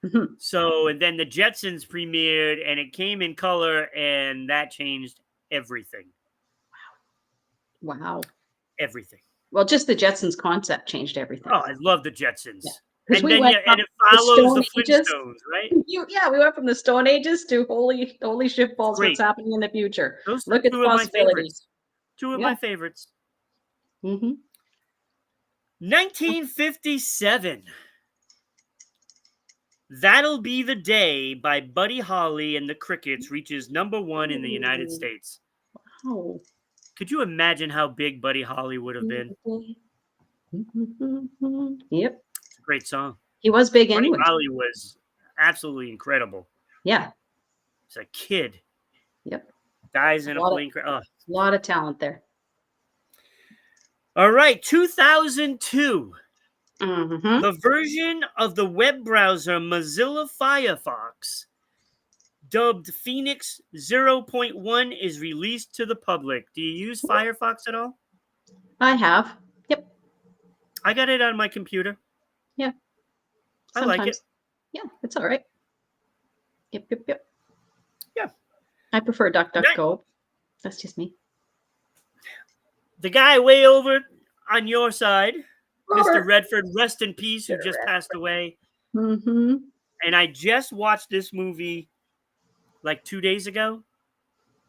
Mhm. So, and then the Jetsons premiered and it came in color and that changed everything. Wow. Everything. Well, just the Jetsons concept changed everything. Oh, I love the Jetsons. Yeah. 'Cause And we then went and from it follows the Stone Ages. Flintstones, right? Yeah, we went from the Stone Ages to holy shit balls, Great. what's happening in the future. Those Look are at the two of my possibilities. favorites. Two of my favorites. Mm-hmm. 1957. That'll Be the Day by Buddy Holly and the Crickets reaches #1 in the United States. Oh. Could you imagine how big Buddy Holly would have been? Yep. It's a great song. He was big Buddy anyway. Holly was absolutely incredible. Yeah. As a kid. Yep. Dies in a Lot of- plane crash. Oh. A lot of talent there. All right, 2002. Mm-hmm. The version of the web browser Mozilla Firefox, dubbed Phoenix 0.1, is released to the public. Do you use Firefox at all? I have. Yep. I got it on my computer. Yeah. I like it. Yeah, it's all right. Yep. Yeah. I prefer DuckDuckGo. That's just me. The guy way over on your side, Robert. Mr. Redford, rest in peace, who just passed away. Mm-hmm. And I just watched this movie like 2 days ago.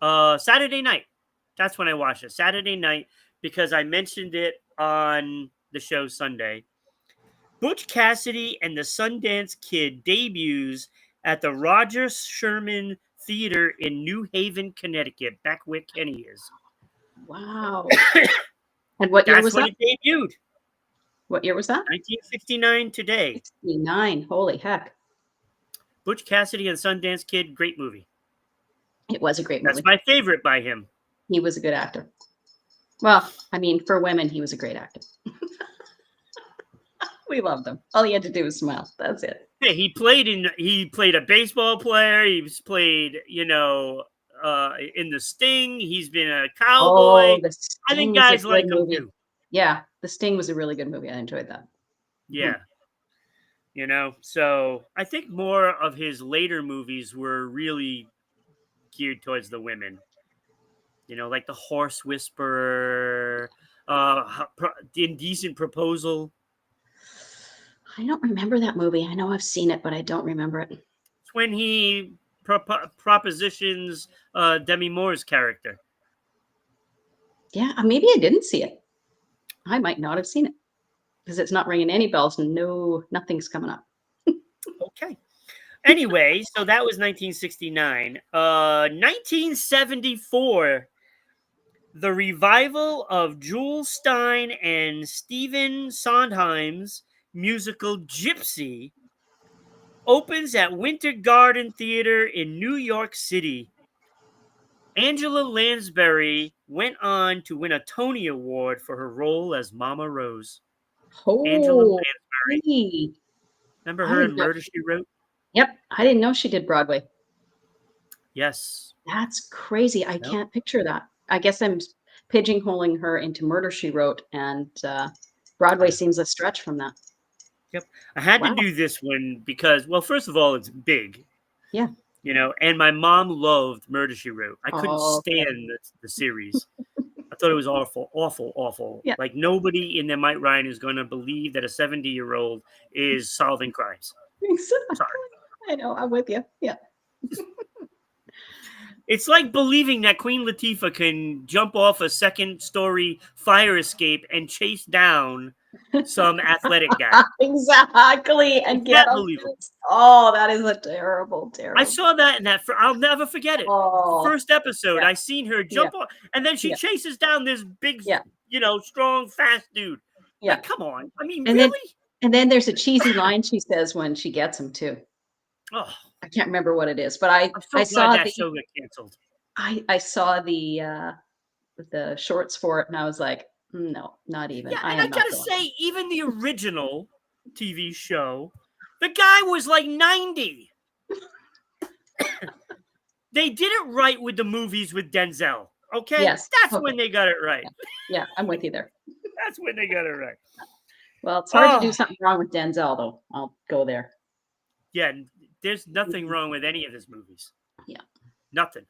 Saturday night. That's when I watched it. Saturday night, because I mentioned it on the show Sunday. Butch Cassidy and the Sundance Kid debuts at the Roger Sherman Theater in New Haven, Connecticut, back where Kenny is. Wow. And what year That's was when that? it debuted. What year was that? 1969 today. 69. Holy heck. Butch Cassidy and Sundance Kid, great movie. It was a great movie. That's my favorite by him. He was a good actor. Well, I mean, for women, he was a great actor. We loved him. All he had to do was smile. That's it. Yeah, he played a baseball player. He's played, in The Sting. He's been a cowboy. The I think Sting was a guys like good him movie. too. Yeah, The Sting was a really good movie. I enjoyed that. Yeah. So I think more of his later movies were really geared towards the women. Like The Horse Whisperer, The Indecent Proposal. I don't remember that movie. I know I've seen it, but I don't remember it. It's when he propositions Demi Moore's character. Yeah, maybe I didn't see it. I might not have seen it because it's not ringing any bells. No, nothing's coming up. Okay. Anyway, so that was 1969. 1974, the revival of Jules Stein and Stephen Sondheim's musical Gypsy opens at Winter Garden Theater in New York City. Angela Lansbury went on to win a Tony Award for her role as Mama Rose. Angela Lansbury. Remember her in Murder, She Wrote? Yep. I didn't know she did Broadway. Yes. That's crazy. I can't picture that. I guess I'm pigeonholing her into Murder, She Wrote, and Broadway seems a stretch from that. Yep. I had to do this one because, well, first of all, it's big. Yeah. And my mom loved Murder, She Wrote. I couldn't stand the series. I thought it was awful. Yeah. Like nobody in their Mike Ryan is going to believe that a 70-year-old is solving crimes. Sorry. I know. I'm with you. Yeah. It's like believing that Queen Latifah can jump off a second-story fire escape and chase down some athletic guy. Exactly. And get believable. Oh, that is a terrible. I saw that in that. I'll never forget it. First episode, I seen her jump off, and then she chases down this big, strong, fast dude. Yeah. Like, come on. I mean, and really? And then there's a cheesy line she says when she gets him too. Oh, I can't remember what it is, but I saw that show got canceled. I saw the shorts for it, and I was like, no, not even. Yeah, and I gotta say, even the original TV show, the guy was like 90. They did it right with the movies with Denzel. Okay, Yes. that's Okay. when they got it right. Yeah, I'm with you there. That's when they got it right. Well, it's hard to do Oh, something wrong with Denzel, though. I'll go there. yeah. There's nothing Mhm. wrong with any of his movies. Yeah. Nothing.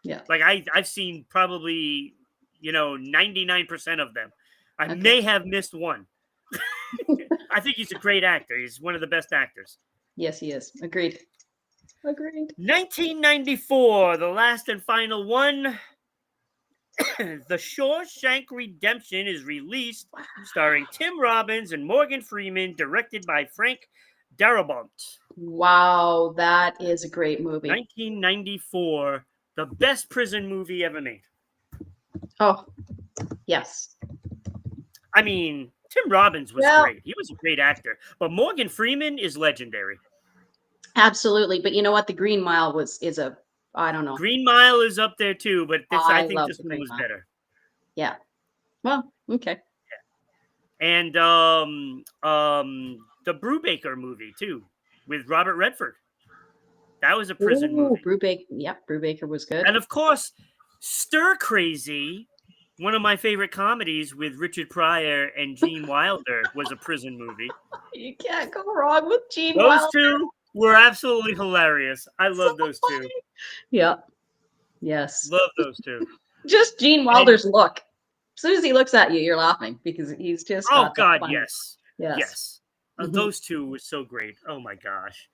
Yeah. Like I've seen probably 99% of them. I Okay. may have missed one. I think he's a great actor. He's one of the best actors. Yes, he is. Agreed. Agreed. 1994, the last and final one. The Shawshank Redemption is released, starring Tim Robbins and Morgan Freeman, directed by Frank Darabont. Wow, that is a great movie. 1994, the best prison movie ever made. Oh, yes. I mean, Tim Robbins was Well, great. He was a great actor. But Morgan Freeman is legendary. absolutely. But you know what? The Green Mile is a, I don't know. Green Mile is up there too, but I I think love this the one Green was Mile. better. Yeah. Well, okay. And the Brubaker movie too, with Robert Redford. That was a prison Ooh, movie. Brubaker. Yep, Brubaker was good. And of course, Stir Crazy, one of my favorite comedies with Richard Pryor and Gene Wilder, was a prison movie. You can't go wrong with Gene Those Wilder. two were absolutely hilarious. I love those two. Funny. Yeah. Yes. Love those two. Just Gene And, Wilder's look. As soon as he looks at you, you're laughing because he's just oh got the God, fun. yes, Yes. yes. Mhm. Those two were so great. Oh my gosh,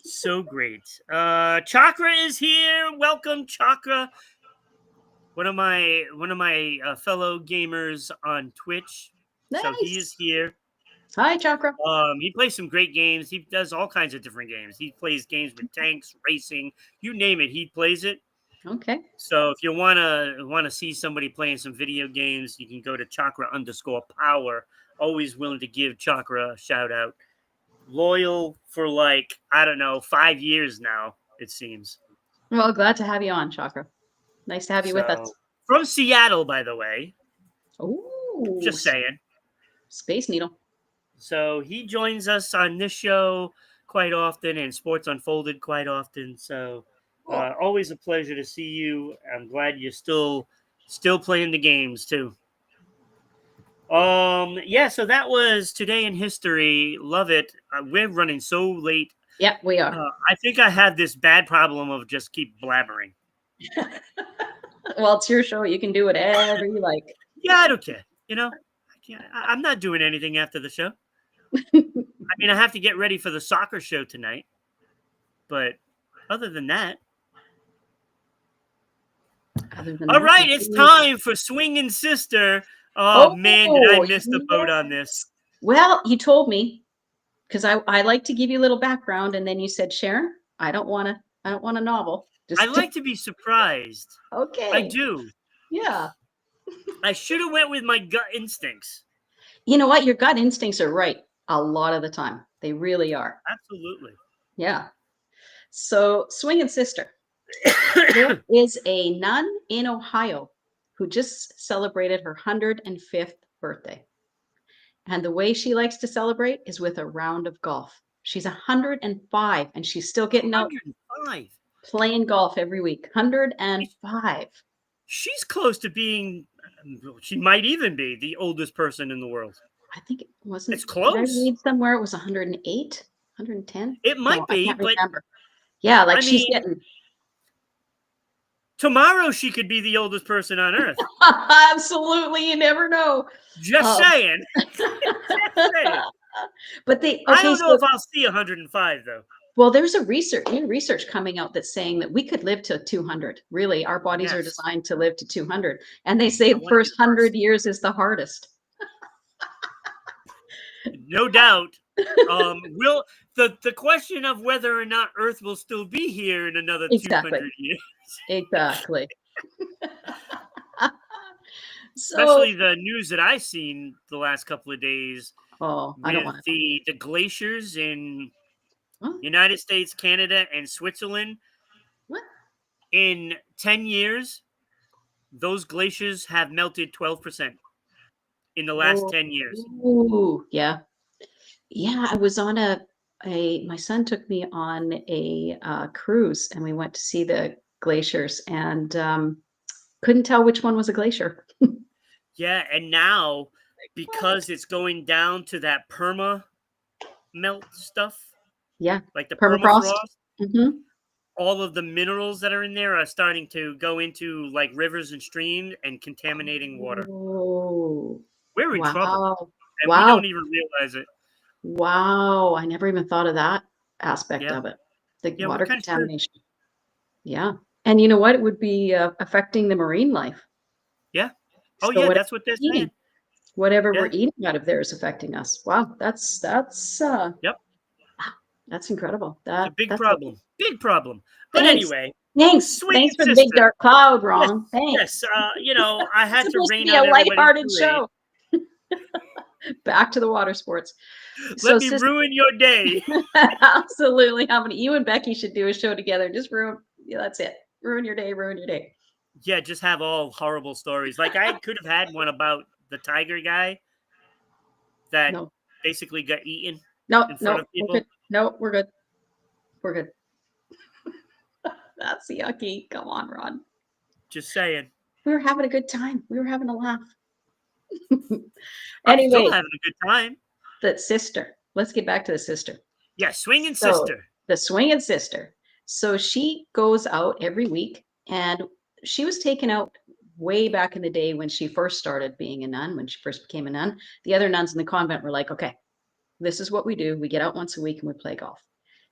so great. Chakra is here. Welcome, Chakra. One of my fellow gamers on Twitch. So he is Nice. here. Hi, Chakra. He plays some great games. He does all kinds of different games. He plays games with tanks, racing, you name it. He plays it. Okay. So if you wanna see somebody playing some video games, you can go to Chakra_Power. Always willing to give Chakra a shout out. Loyal for like I don't know 5 years now. It seems. Well, glad to have you on, Chakra. Nice to have you with us. So from Seattle, by the way. Oh, Just saying. Space Needle. So he joins us on this show quite often and Sports Unfolded quite often. So always a pleasure to see you. I'm glad you're still playing the games too. Yeah, so that was Today in History. Love it. We're running so late. Yep, we are. I think I have this bad problem of just keep blabbering. Well, it's your show. You can do whatever you like. Yeah, I don't care. I'm not doing anything after the show. I mean, I have to get ready for the soccer show tonight. But other than that. All right, it's time for Swingin Sister. Oh, man, did I miss the boat on this. Well, you told me because I like to give you a little background, and then you said, Sharon, I don't want a novel. I like to be surprised. Okay. I do. Yeah. I should have went with my gut instincts. You know what? Your gut instincts are right a lot of the time. They really are. Absolutely. Yeah. So, Swingin Sister. There is a nun in Ohio who just celebrated her 105th birthday. And the way she likes to celebrate is with a round of golf. She's 105 and she's still getting out 105. Playing golf every week. 105. She's close to being, she might even be the oldest person in the world. I think it wasn't. It's close. Did I read somewhere it was 108, 110? It might be, I can't but remember. Yeah, like she's getting. Tomorrow she could be the oldest person on earth. Absolutely, you never know. Just saying. Just saying. But I don't know if I'll see 105 though. Well, there's new research coming out that's saying that we could live to 200. Really, our bodies are designed to live to 200, and they say the first 100 years is the hardest. No doubt. Will the question of whether or not Earth will still be here in another 200 years? Exactly. Especially the news that I've seen the last couple of days. Oh, I don't want the glaciers in United States, Canada, and Switzerland. What? In 10 years, those glaciers have melted 12% in the last 10 years. Ooh, yeah. Yeah, I was on my son took me on a cruise and we went to see the glaciers and Couldn't tell which one was a glacier. Yeah, and now because it's going down to that perma melt stuff, Yeah. like the Permafrost. permafrost, Mm-hmm. all of the minerals that are in there are starting to go into like rivers and streams and contaminating water. Oh, We're in trouble, wow. and we don't Wow. even realize it. Wow. I never even thought of that aspect Yeah, of it. The yeah, we're water kind of screwed. contamination. Yeah. And you know what? It would be affecting the marine life. Yeah. Oh So yeah, whatever that's what they're we're eating, saying. whatever we're Yeah. eating out of there is affecting us. Wow. Yep. That's incredible. It's a big That's a problem. Big problem. But thanks. anyway, Thanks. Swingin' Thanks for the big Sister. dark cloud, Yes, Ron. yes. Thanks. I It's had to supposed to rain be a out everybody's lighthearted parade. show. Back to the water sports. Let So, me sister, ruin your day. absolutely. How many you and Becky should do a show together? Just ruin. Yeah, that's it. Ruin your day. Ruin your day. Yeah, just have all horrible stories. Like I could have had one about the tiger guy that No, basically got eaten no, in front no. of We're people. good. No, we're good. We're good. That's yucky. Come on, Ron. Just saying. We were having a good time. We were having a laugh. I'm still Anyway, having a good time. the sister. Let's get back to the sister. Yeah, Swingin' So Sister. the swinging sister. So she goes out every week, and she was taken out way back in the day when she first started being a nun, when she first became a nun. The other nuns in the convent were like, okay, this is what we do. We get out once a week and we play golf.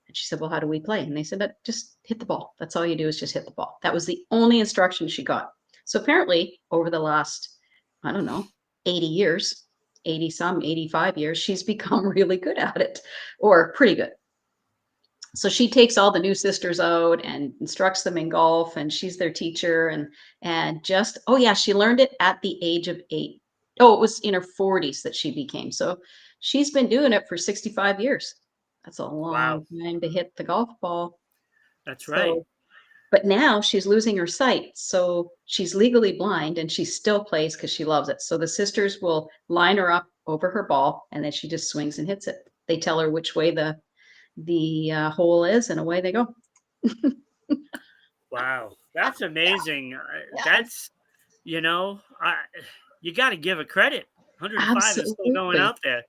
And she said, well, how do we play? And they said, just hit the ball. That's all you do is just hit the ball. That was the only instruction she got. So apparently, over the last, I don't know, 80 years, 80 some, 85 years, she's become really good at it, or pretty good. So she takes all the new sisters out and instructs them in golf, and she's their teacher. And just, oh yeah, she learned it at the age of 8. Oh, it was in her 40s that she became. So she's been doing it for 65 years. That's a Wow, long time to hit the golf ball. that's right. So, but now she's losing her sight. So she's legally blind and she still plays because she loves it. So the sisters will line her up over her ball and then she just swings and hits it. They tell her which way the hole is, and away they go. Wow, that's amazing. Yeah, That's you know, I, you got to give a credit. 105 is still going absolutely. out there.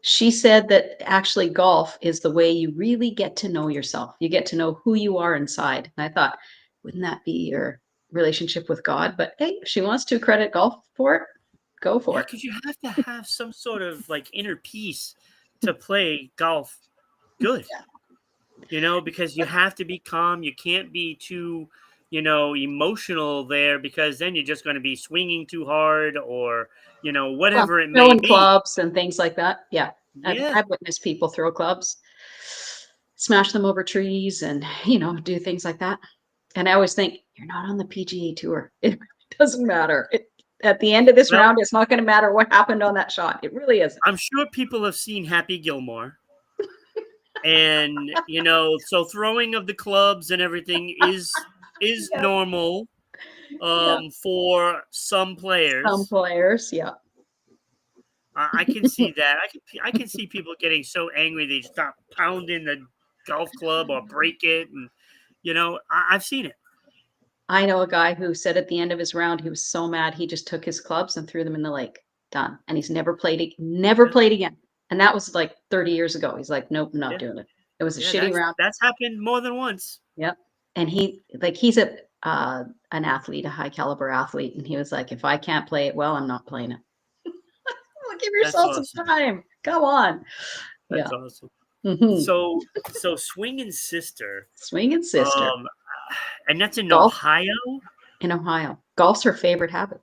She said that actually golf is the way you really get to know yourself. You get to know who you are inside. And I thought, wouldn't that be your relationship with God? But hey, if she wants to credit golf for it, go Yeah, for it. because you have to have some sort of like inner peace to play golf good. Because you have to be calm. You can't be too, emotional there because then you're just going to be swinging too hard or, Well, whatever it may throwing be. clubs and things like that. Yeah. I've, Yeah. I've witnessed people throw clubs, smash them over trees, and, do things like that. And I always think, you're not on the PGA Tour. It doesn't matter. At the end of this Well, round, it's not going to matter what happened on that shot. It really isn't. I'm sure people have seen Happy Gilmore. And, so throwing of the clubs and everything is Yeah. normal Yeah. for some Some players. players, yeah. I can see that. I can see people getting so angry they start pounding the golf club or break it, and I've seen it. I know a guy who said at the end of his round, he was so mad he just took his clubs and threw them in the lake. Done. And he's never Yeah, played again. And that was like 30 years ago. He's like, nope, I'm not yeah, doing it. It was a yeah. shitty round. That's happened more than once. Yep. And he's an athlete, a high caliber athlete. And he was like, if I can't play it well, I'm not playing it. Well, give That's yourself some awesome. time. Come on. That's Yeah. awesome. Hmm. So Swingin' Sister, Swinging sister. um, and that's in Golf Ohio. in Ohio. Golf's her favorite habit.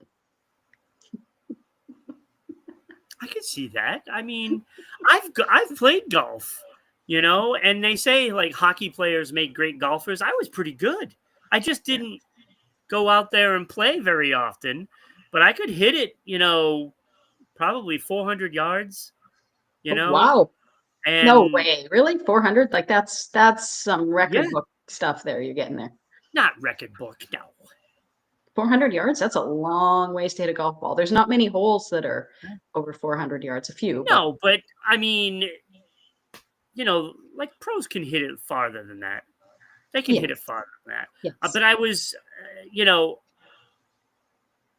I can see that. I mean, I've played golf, and they say like hockey players make great golfers. I was pretty good. I just Yeah. didn't go out there and play very often, but I could hit it, probably 400 yards, Oh, wow. No and way. Really? 400? Like that's some yeah, record book stuff there you're getting there. not record book, no. 400 yards? That's a long ways to hit a golf ball. There's not many holes that are over 400 yards. A few, but No, but I mean, like pros can hit it farther than that. They can yeah. hit it farther than that. Yes. But I was,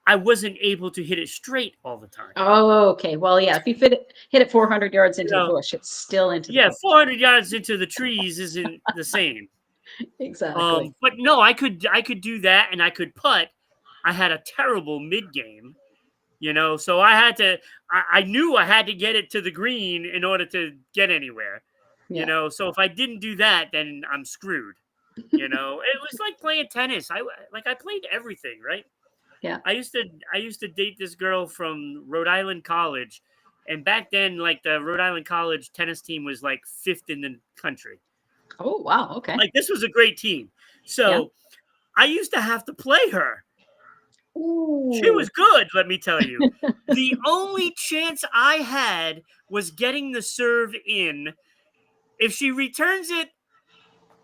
I wasn't able to hit it straight all the time. Oh, okay. Well, yeah. If you hit it 400 yards into the bush, it's still into the Yeah, bush. 400 yards into the trees isn't the same. Exactly. But no, I could do that, and I could putt. I had a terrible mid game, so I had to. I knew I had to get it to the green in order to get anywhere. Yeah. So if I didn't do that, then I'm screwed. It was like playing tennis. I played everything, right? Yeah. I used to date this girl from Rhode Island College, and back then, like the Rhode Island College tennis team was like 5th in the country. Oh, wow. Okay. Like this was a great team. So I used to have to play her. She Ooh. was good, let me tell you. The only chance I had was getting the serve in. If she returns it,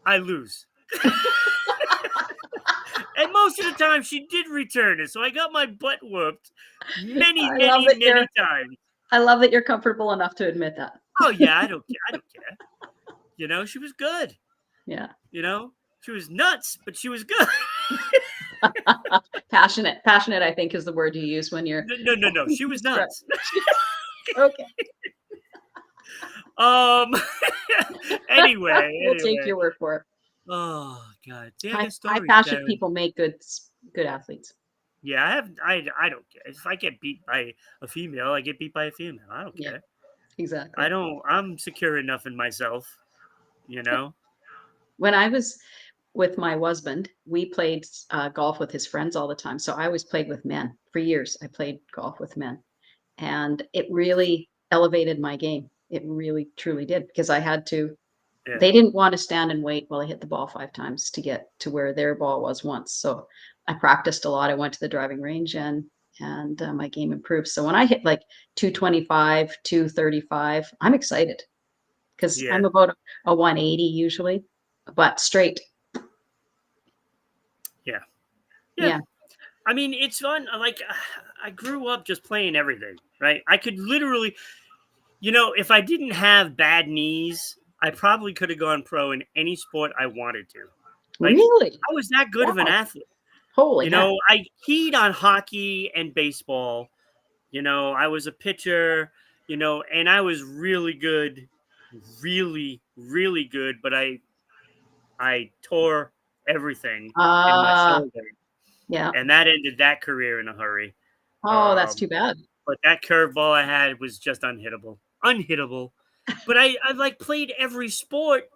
I lose. And most of the time, she did return it, so I got my butt whooped many times. I love that you're comfortable enough to admit that. Oh yeah, I don't care. She was good. Yeah. She was nuts, but she was good. Passionate, I think, is the word you use when you're. No. She was nuts. Okay. Anyway, We'll take your word for it. Oh God, high passion people make good athletes. Yeah, I don't care if I get beat by a female. I get beat by a female. I don't care. Exactly. I'm secure enough in myself. When I was with my husband, we played golf with his friends all the time. So I always played with men. For years, I played golf with men. And it really elevated my game. It really, truly did, because I had to. Yeah. They didn't want to stand and wait while I hit the ball 5 times to get to where their ball was once. So I practiced a lot. I went to the driving range and my game improved. So when I hit like 225, 235, I'm excited because I'm about a 180 usually, but straight. Yeah. I mean, it's fun. Like, I grew up just playing everything, right? I could literally, if I didn't have bad knees, I probably could have gone pro in any sport I wanted to. Like, really? I was that good of an athlete. Holy heck. I keyed on hockey and baseball. I was a pitcher, and I was really good, really, really good, but I tore everything in my shoulder. Yeah. And that ended that career in a hurry. Oh, that's too bad. But that curveball I had was just unhittable. But I like played every sport.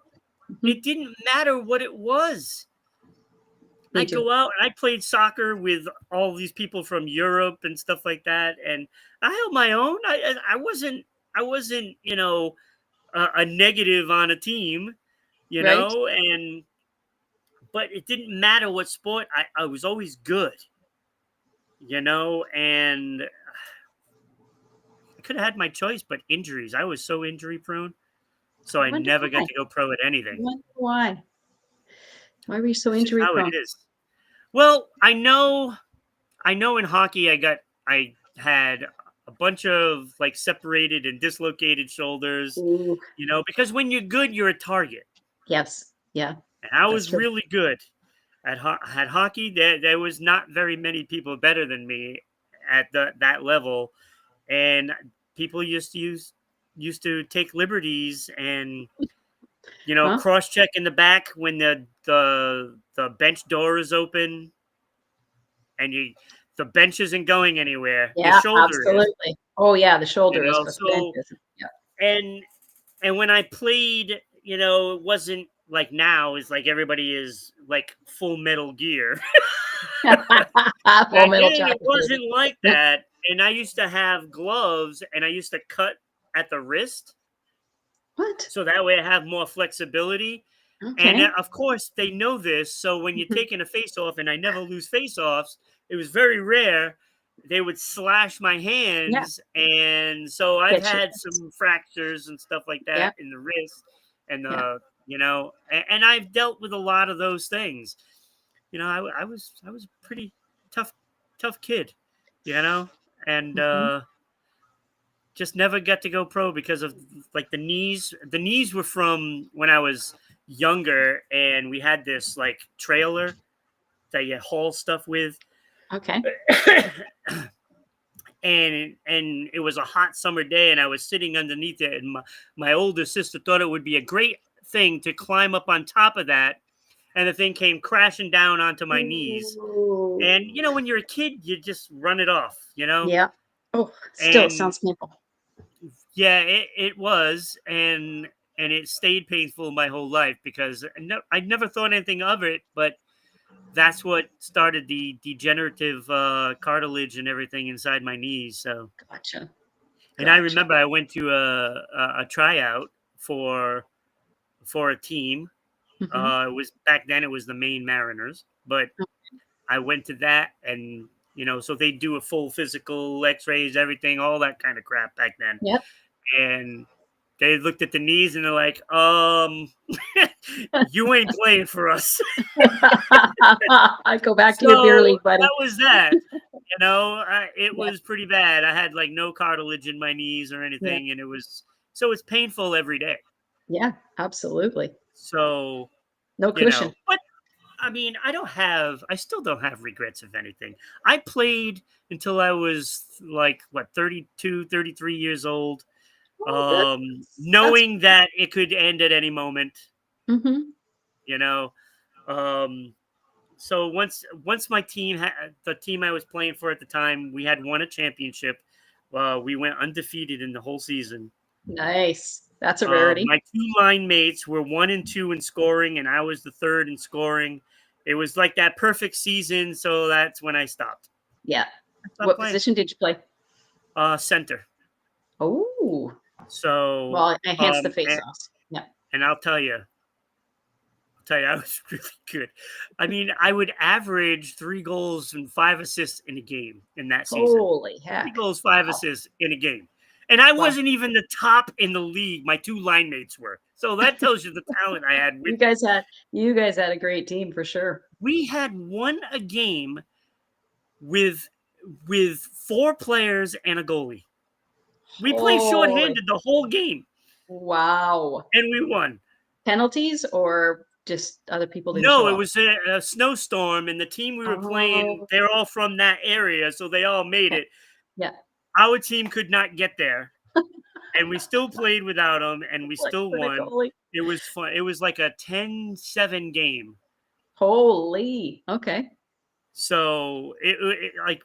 Mm-hmm. It didn't matter what it was. I'd go out and I played soccer with all these people from Europe and stuff like that. And I held my own. I wasn't, a negative on a team, right. But it didn't matter what sport. I was always good, and I could have had my choice, but injuries. I was so injury prone. So I never got to go pro at anything. Why? Why were you so injury prone? How it is. Well, I know in hockey I had a bunch of like separated and dislocated shoulders. Ooh. Because when you're good, you're a target. Yes. Yeah. And I was really good at hockey. There was not very many people better than me at that level, and people used to take liberties and cross check in the back when the bench door is open, and the bench isn't going anywhere. Yeah, absolutely. Is. Oh yeah, the shoulder is. So, yeah. And when I played, it wasn't like now. It's like everybody is like Full Metal Gear. Full Metal Gear. It wasn't like that. And I used to have gloves, and I used to cut at the wrist. What? So that way I have more flexibility. Okay. And of course they know this. So when you're taking a face off, and I never lose face offs, it was very rare. They would slash my hands. Yeah. And so I've had some fractures and stuff like that in the wrist and and I've dealt with a lot of those things. I was a pretty tough kid, and just never got to go pro because of like the knees. The knees were from when I was younger, and we had this like trailer that you haul stuff with. Okay. and it was a hot summer day, and I was sitting underneath it, and my older sister thought it would be a great thing to climb up on top of that, and the thing came crashing down onto my knees. And Ooh. when you're a kid, you just run it off, Yeah. Oh, still And sounds painful. yeah, it was, and it stayed painful my whole life because I never thought anything of it, but that's what started the degenerative cartilage and everything inside my knees. So, Gotcha. and I Gotcha. remember I went to a tryout for a team. Mhm. It was back then. It was the Maine Mariners, but I went to that, and so they do a full physical, X-rays, everything, all that kind of crap back then. Yep. And they looked at the knees and they're like, you ain't playing for us. I go back to your beer So league, buddy. that was that. It was pretty bad. I had like no cartilage in my knees or Yeah. anything, and it's painful every day. Yeah, absolutely. So, No cushion. but I mean, I still don't have regrets of anything. I played until I was like, what, 32, 33 years old, Well, that's knowing that it could end at any moment, mhm. you know. Um, so once my team, the team I was playing for at the time, we had won a championship. We went undefeated in the whole season. Nice. That's a rarity. My two line mates were 1 and 2 in scoring, and I was the third in scoring. It was like that perfect season, so that's when I stopped. Yeah. I stopped What playing. position did you play? Center. Oh, So, well, hence the and, face-offs. Yeah. and I'll tell you, I was really good. I mean, I would average 3 goals and 5 assists in a game in that season. Holy 3 heck. goals, 5 Wow. assists in a game. And I Wow. wasn't even the top in the league. My two line mates were. So that tells you the talent I had with You guys had a great team for sure. We had won a game with 4 players and a goalie. We played Holy. shorthanded the whole game, Wow. and we won. Penalties or just other people didn't No, show it up? was a snowstorm, and the team we were playing, Oh, they're all from that area, so they all made okay. it. Yeah. Our team could not get there, and we still played without them, and we Like still for the won. goalie. It was fun. It was like a 10-7 game. Holy. Okay. So it like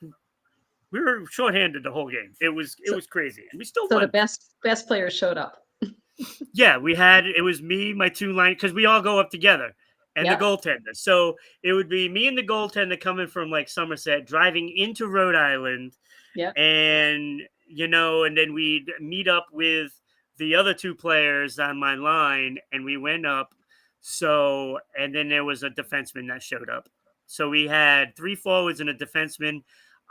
we were shorthanded the whole game. It was crazy, and we still So the won. best players showed up. Yeah, it was me, my two line, because we all go up together, and the Yeah. goaltender. So it would be me and the goaltender coming from like Somerset, driving into Rhode Island, Yeah. and and then we'd meet up with the other 2 players on my line, and we went up. So, and then there was a defenseman that showed up. So we had 3 forwards and a defenseman.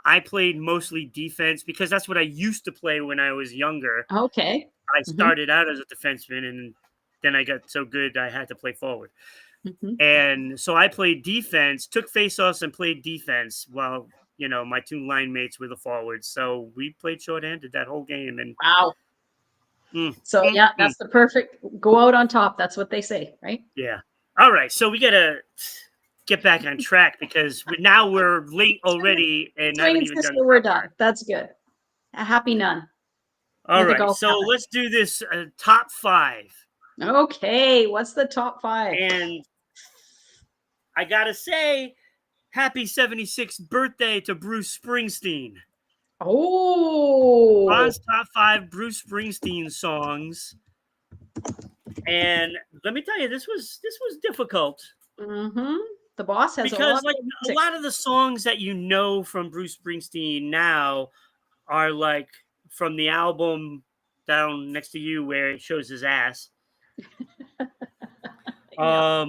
I played mostly defense because that's what I used to play when I was younger. Okay. I Mhm. started out as a defenseman, and then I got so good I had to play forward. Mhm. And so I played defense, took faceoffs, and played defense while my 2 line mates were the forwards. So we played shorthanded that whole game, and Wow. So yeah, that's the perfect go out on top. That's what they say, right? yeah. All right, so we gotta get back on track because now we're late already and haven't Swingin' even done Sister, the we're top done. 5. That's good. A happy nun All with a right, golf so helmet. let's do this top 5. Okay, what's the top 5? And I gotta say, happy 76th birthday to Bruce Springsteen. Oh, Ron's top 5 Bruce Springsteen songs. And let me tell you, this was difficult mm-hmm. The boss has a because lot like of a music. lot of the songs that from Bruce Springsteen now are like from the album Down Next to You where it shows his ass. Yeah.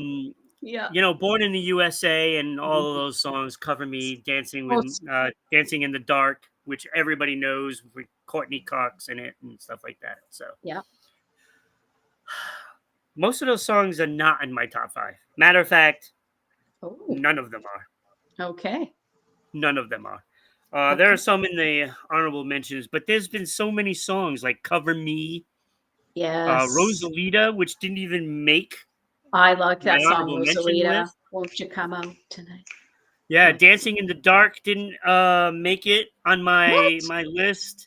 Yeah. Born in the USA and all of those songs, Cover Me, Dancing in the Dark, which everybody knows with Courtney Cox in it and stuff like that. So Yeah. most of those songs are not in my top 5. Matter of fact, Oh, none of them are. okay. None of them are. Okay. There are some in the honorable mentions, but there's been so many songs like Cover Me, Yes. Rosalita, which didn't even make I like my that song, honorable mention Rosalita. list. Won't you come out tonight? Yeah, Dancing in the Dark didn't make it on my What? my list.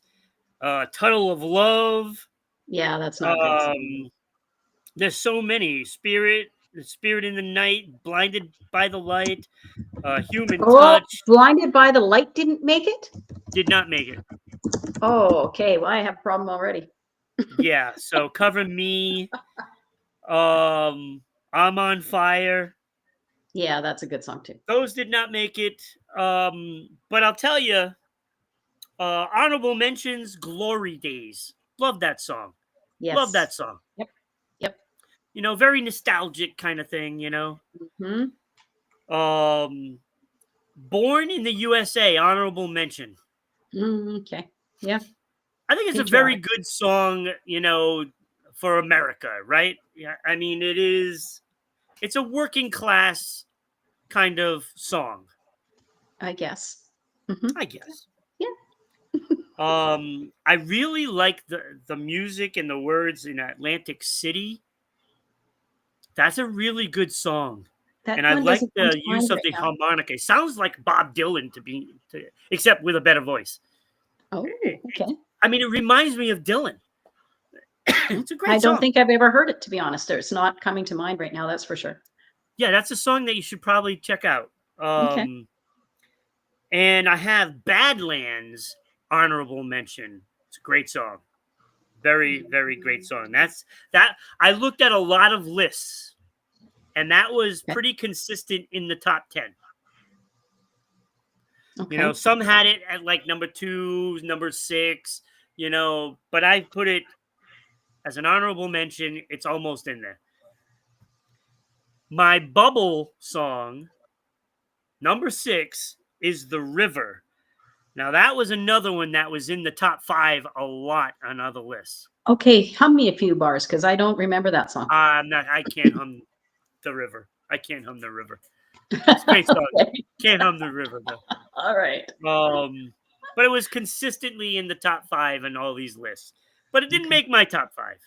Tunnel of Love. Yeah, that's not a good song. There's so many. Spirit, The Spirit in the Night, Blinded by the Light, Human Oh, Touch Blinded by the Light didn't make it? did not make it. Oh, okay. Well, I have a problem already. Yeah, so Cover Me, I'm on Fire. Yeah, that's a good song too. Those did not make it. But I'll tell you, honorable mentions, Glory Days. Love that song. Love Yes. that song. Yep. Yep. Very nostalgic kind of thing, Hmm. Born in the USA, honorable mention. Okay. Yeah. I think it's a very Patriotic. good song, for America, right? Yeah, I mean, it's a working class kind of song, I guess. Hmm. I guess. Yeah. I really like the music and the words in Atlantic City. That's a really good song. That And I one like doesn't come the to use mind of right the now. harmonica. It sounds like Bob Dylan except with a better voice. Oh, okay. I mean, it reminds me of Dylan. It's a I great don't song. think I've ever heard it, to be honest. It's not coming to mind right now, that's for sure. Yeah, that's a song that you should probably check out. Okay. And I have Badlands, honorable mention. It's a great song. Very, very great song. That I looked at a lot of lists, and that was Okay. pretty consistent in the top 10. Okay. Some had it at like number 2, number 6, but I put it as an honorable mention. It's almost in there. My bubble song, number 6, is The River. Now, that was another one that was in the top 5 a lot on other lists. Okay, hum me a few bars because I don't remember that song. I can't hum The River. I can't hum The River. It's a great song. Okay. Can't hum The River, though. All right. But it was consistently in the top 5 on all these lists. But it didn't Okay. make my top 5.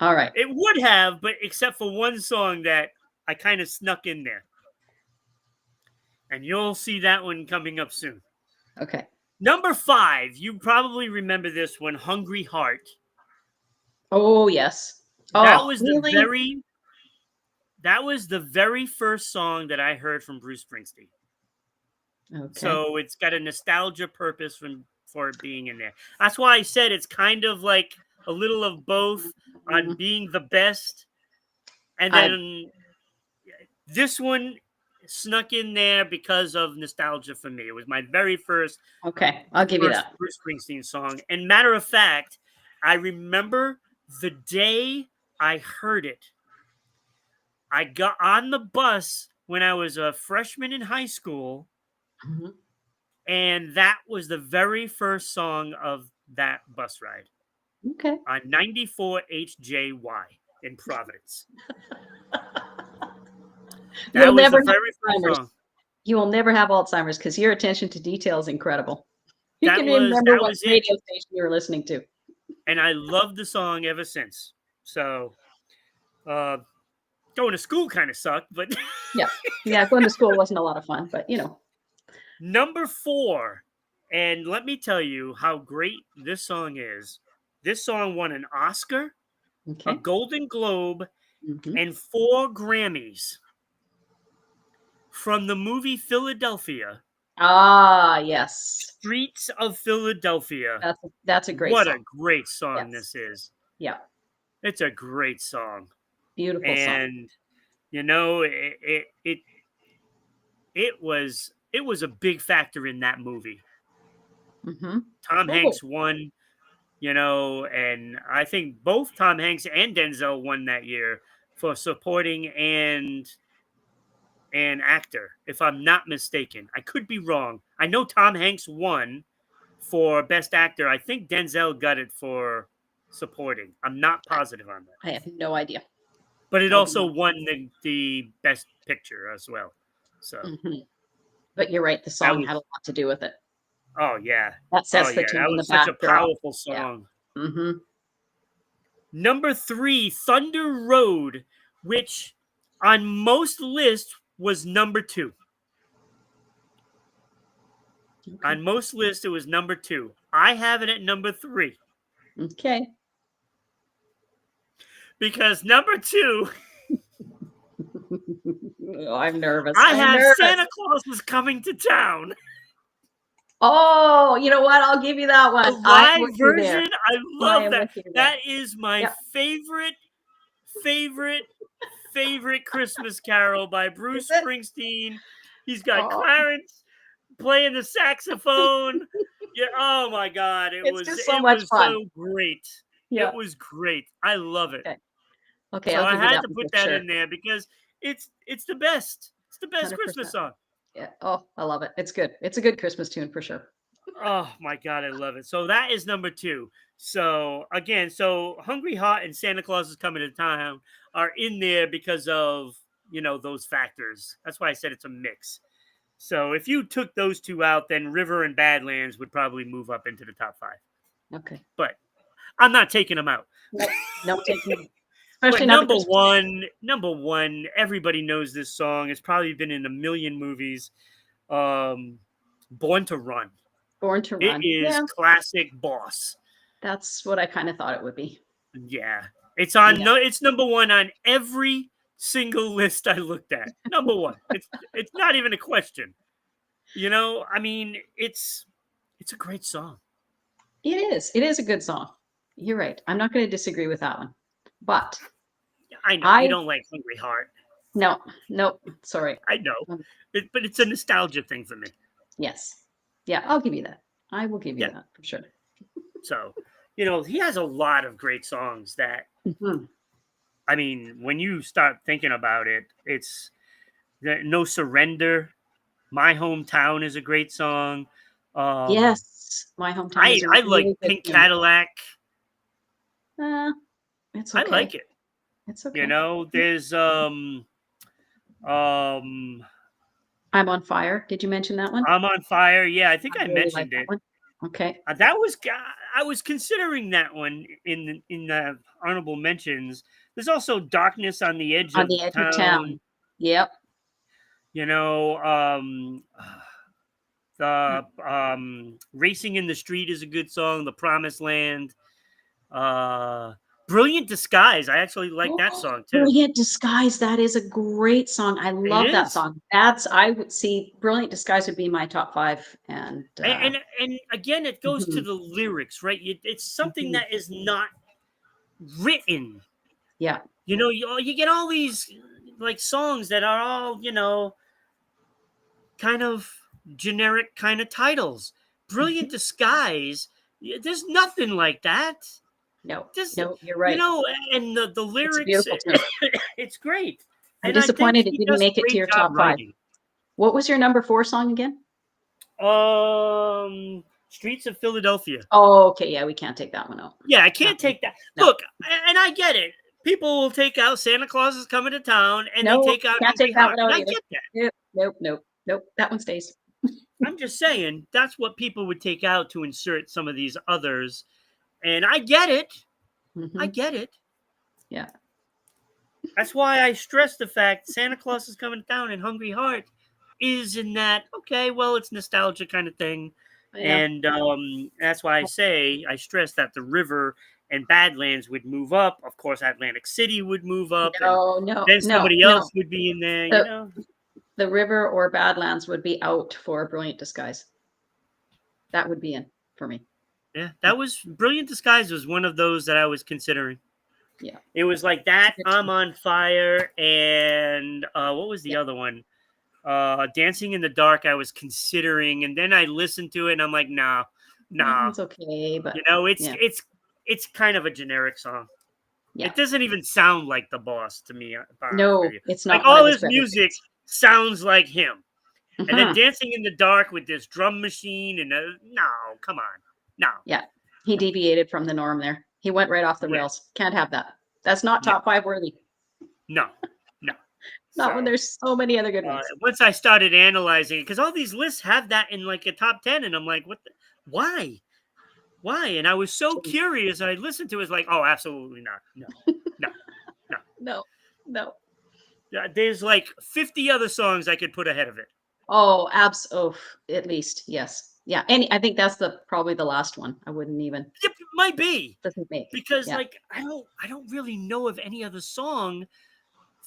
All right. It would have, but except for one song that I kind of snuck in there. And you'll see that one coming up soon. Okay. Number 5, you probably remember this one, Hungry Heart. Oh, yes. That Oh, was really? that was the very first song that I heard from Bruce Springsteen. Okay. So it's got a nostalgia purpose for it being in there. That's why I said it's kind of like a little of both on being the best. And then this one snuck in there because of nostalgia for me. It was my very first Okay, I'll give you that. Bruce Springsteen song. And matter of fact, I remember the day I heard it. I got on the bus when I was a freshman in high school, Mhm. and that was the very first song of that bus ride Okay. on 94 HJY in Providence. That You'll was never the have very first Alzheimer's. song. You will never have Alzheimer's because your attention to detail is incredible. You That can was remember that what was it. radio station you were listening to. And I loved the song ever since. So going to school kind of sucked, but Yeah. Yeah, going to school wasn't a lot of fun, but number 4, and let me tell you how great this song is. This song won an Oscar, a Okay. Golden Globe, Mhm. and 4 Grammys from the movie Philadelphia. Ah, yes. Streets of Philadelphia. That's a great What a song. great song Yes. this is. Yeah. It's a great song. Beautiful song. And it was a big factor in that movie. Mm-hmm. Tom Oh, Hanks won, and I think both Tom Hanks and Denzel won that year for supporting and actor, if I'm not mistaken. I could be wrong. I know Tom Hanks won for best actor. I think Denzel got it for supporting. I'm not positive on that. I have no idea. But it I do also not. won the best picture as well. So Mhm. But you're right, the that song was had a lot to do with it. oh yeah. That Oh sets the yeah. That tone, the was such a backdrop. powerful Yeah. song. Mm-hmm. Number 3, Thunder Road, which on most lists was number 2. Okay. On most lists, it was number 2. I have it at number 3 Okay. because number 2, Oh, I'm nervous. I I'm have nervous. Santa Claus is Coming to Town. Oh, you know what? I'll give you that one. The I'm live with you there. version, I I love am that. with you there. That is my Yep. favorite Christmas carol by Bruce Is it? Springsteen. He's got Oh, Clarence playing the saxophone. Yeah, oh my God, it's just so much fun. so great. Yeah. It was great. I love it. Okay. Okay, So I'll I give you had that to one put for that sure. in there because it's the best. It's the best 100%. Christmas song. Yeah. Oh, I love it. It's good. It's a good Christmas tune for sure. Oh my God, I love it. So that is number 2. So again, so Hungry Heart and Santa Claus is Coming to Town are in there because of, those factors. That's why I said it's a mix. So if you took those 2 out, then River and Badlands would probably move up into the top 5. Okay. But I'm not taking them out. No taking. But Especially not the number one, everybody knows this song. It's probably been in a million movies. Born to Run. Born to It Run. is Yeah, classic Boss. that's what I kind of thought it would be. Yeah. It's on Yeah. it's number 1 on every single list I looked at. Number 1. It's not even a question. I mean, it's a great song. It is. It is a good song. You're right. I'm not going to disagree with that one. But I know you don't like Hungry Heart. no, sorry. I know. But it's a nostalgia thing for me. Yes. Yeah, I'll give you that. I will give you that for sure. So, he has a lot of great songs that, Mhm. I mean, when you start thinking about it, it's No Surrender. My Hometown is a great song. Yes, My Hometown is a I really like good Pink tune. Cadillac. It's I okay. like it. It's okay. There's I'm on Fire. Did you mention that one? I'm on Fire. Yeah, I think I really like mentioned that it. one. Okay. That was I was considering that one in the honorable mentions. There's also Darkness on the Edge On of the Edge of Town. Town. Yep. The Racing in the Street is a good song. The Promised Land. Brilliant Disguise. I actually like that song too. Brilliant Disguise. That is a great song. I love that song. I would see Brilliant Disguise would be my top 5. And again, it goes to Mhm. the lyrics, right? It's something Mhm. that is not written. Yeah. You get all these like songs that are all, kind of generic kind of titles. Brilliant Mhm. Disguise, there's nothing like that. No, Just, you're right. And the It's a lyrics, beautiful tune. it's great. I'm And I think disappointed it he didn't does a make it to great your job top 5. writing. What was your number 4 song again? Streets of Philadelphia. Oh, okay. Yeah, we can't take that one out. Yeah, I can't take that. No. Look, and I get it. People will take out Santa Claus is Coming to Town, and they take out can't Hungry take that Heart. one out And I either. get that. Nope. That one stays. I'm just saying that's what people would take out to insert some of these others, and I get it. I Mhm. get it. Yeah. That's why I stress the fact Santa Claus is Coming to Town and Hungry Heart is in that, okay, well, it's nostalgia kind of thing. Yeah. And that's why I stress that the River and Badlands would move up. Of course, Atlantic City would move up, and then somebody else would be in there, The River or Badlands would be out for Brilliant Disguise. That would be in for me. Yeah, that was Brilliant Disguise was one of those that I was considering. Yeah. It was like that, I'm on Fire, and what was the other one? Dancing in the Dark I was considering, and then I listened to it and I'm like, nah. It's okay, but it's kind of a generic song. Yeah. It doesn't even sound like the Boss to me. No, it's not. Like all his music sounds like him. Mhm. And then Dancing in the Dark with this drum machine and no, come on. No. Yeah. He deviated from the norm there. He went right off the rails. Can't have that. That's not top 5 worthy. No. Not when there's so many other good ones. Once I started analyzing it, because all these lists have that in like a top 10, and I'm like, why? And I was so curious. I listened to it, it's like, oh, absolutely not. No. There's like 50 other songs I could put ahead of it. Oh, at least, yes. Yeah, I think that's probably the last one. I wouldn't even. It might be Doesn't make. because Yeah. like I don't really know of any other song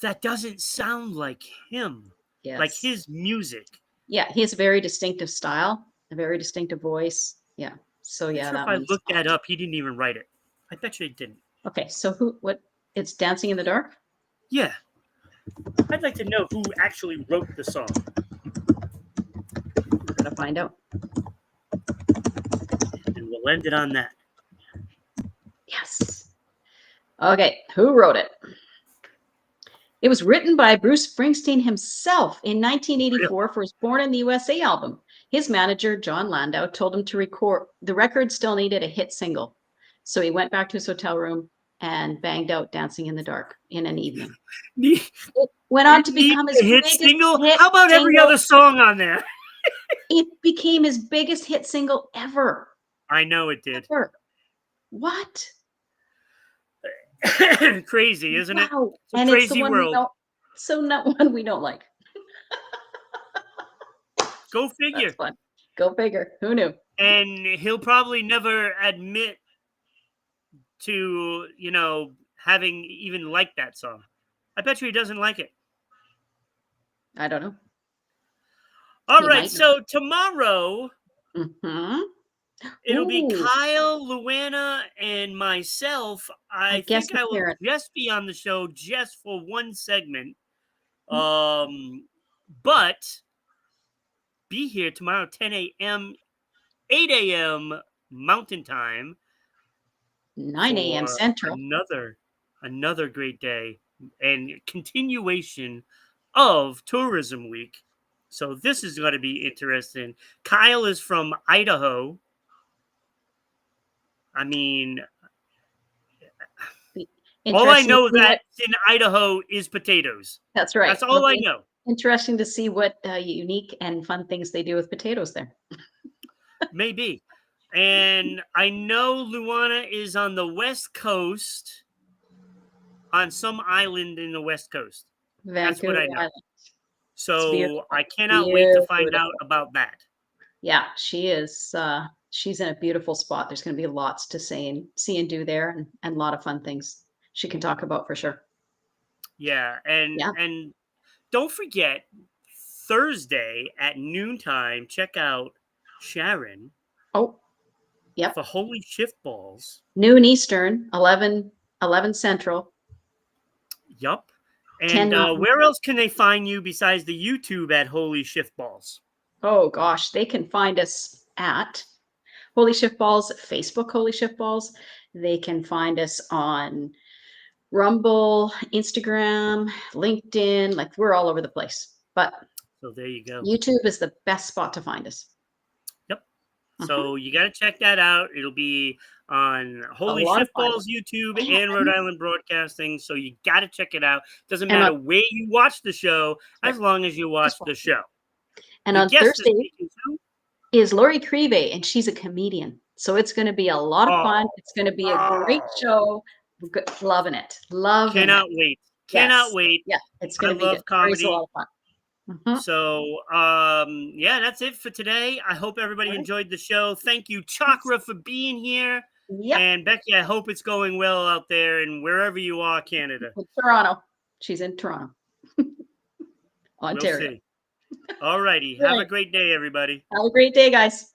that doesn't sound like him, like Yes. his music. Yeah, he has a very distinctive style, a very distinctive voice. Yeah. So I'm yeah, sure if that I one's looked fine. that up, he didn't even write it. I bet you he didn't. Okay, so what? It's Dancing in the Dark? Yeah, I'd like to know who actually wrote the song. I'm gonna find out. And we'll end it on that. Yes. Okay, who wrote it? It was written by Bruce Springsteen himself in 1984 for his Born in the USA album. His manager, John Landau, told him to record. The record still needed a hit single. So he went back to his hotel room and banged out Dancing in the Dark in an evening. It went on to become his hit biggest single. hit How about every single. other song on there? It became his biggest hit single ever. I know it did. Ever. What? Crazy, isn't it? Wow. It's a And it's the crazy one world. not one we don't like. Go figure. That's fun. Go figure. Who knew? And he'll probably never admit to, having even liked that song. I bet you he doesn't like it. I don't know. All He right, might so tomorrow Mm-hmm. it'll be Ooh. Kyle, Luana, and myself. I guest think I will appearance. just be on the show just for one segment. But be here tomorrow, 10 a.m., 8 a.m. Mountain Time. 9 a.m. for Central. another great day and continuation of Tourism Week. So this is going to be interesting. Kyle is from Idaho. I mean, all I know that's in Idaho is potatoes. That's right. That's all I know. Interesting to see what unique and fun things they do with potatoes there. Maybe. And I know Luana is on the West Coast, on some island in the West Coast. That's what I know. Island. So I cannot wait to find out about that. Yeah, she is. She's in a beautiful spot. There's going to be lots to see and do there, and a lot of fun things she can talk about for sure. Yeah, and don't forget Thursday at noontime. Check out Sharon. Oh, yep. For Holy Shift Balls. Noon Eastern, 11 Central. Yup. And where else can they find you besides the YouTube at Holy Shift Balls? Oh gosh, they can find us at Holy Shift Balls, Facebook Holy Shift Balls. They can find us on Rumble, Instagram, LinkedIn. Like we're all over the place. But so there you go. YouTube is the best spot to find us. Yep. So you got to check that out. It'll be on Holy Shift Balls YouTube and Rhode Island Broadcasting. So you got to check it out. Doesn't matter where you watch the show, as long as you watch the show. And on Thursday is Lori Crive, and she's a comedian. So it's going to be a lot of fun. It's going to be a great show. Loving it. Cannot wait. Cannot wait. Yeah, it's going to be love comedy. A lot of fun. Mm-hmm. So, yeah, that's it for today. I hope everybody enjoyed the show. Thank you, Chakra, for being here. Yep. And Becky, I hope it's going well out there and wherever you are, Canada. In Toronto. She's in Toronto. Ontario. We'll see. All righty. Have a great day, everybody. Have a great day, guys.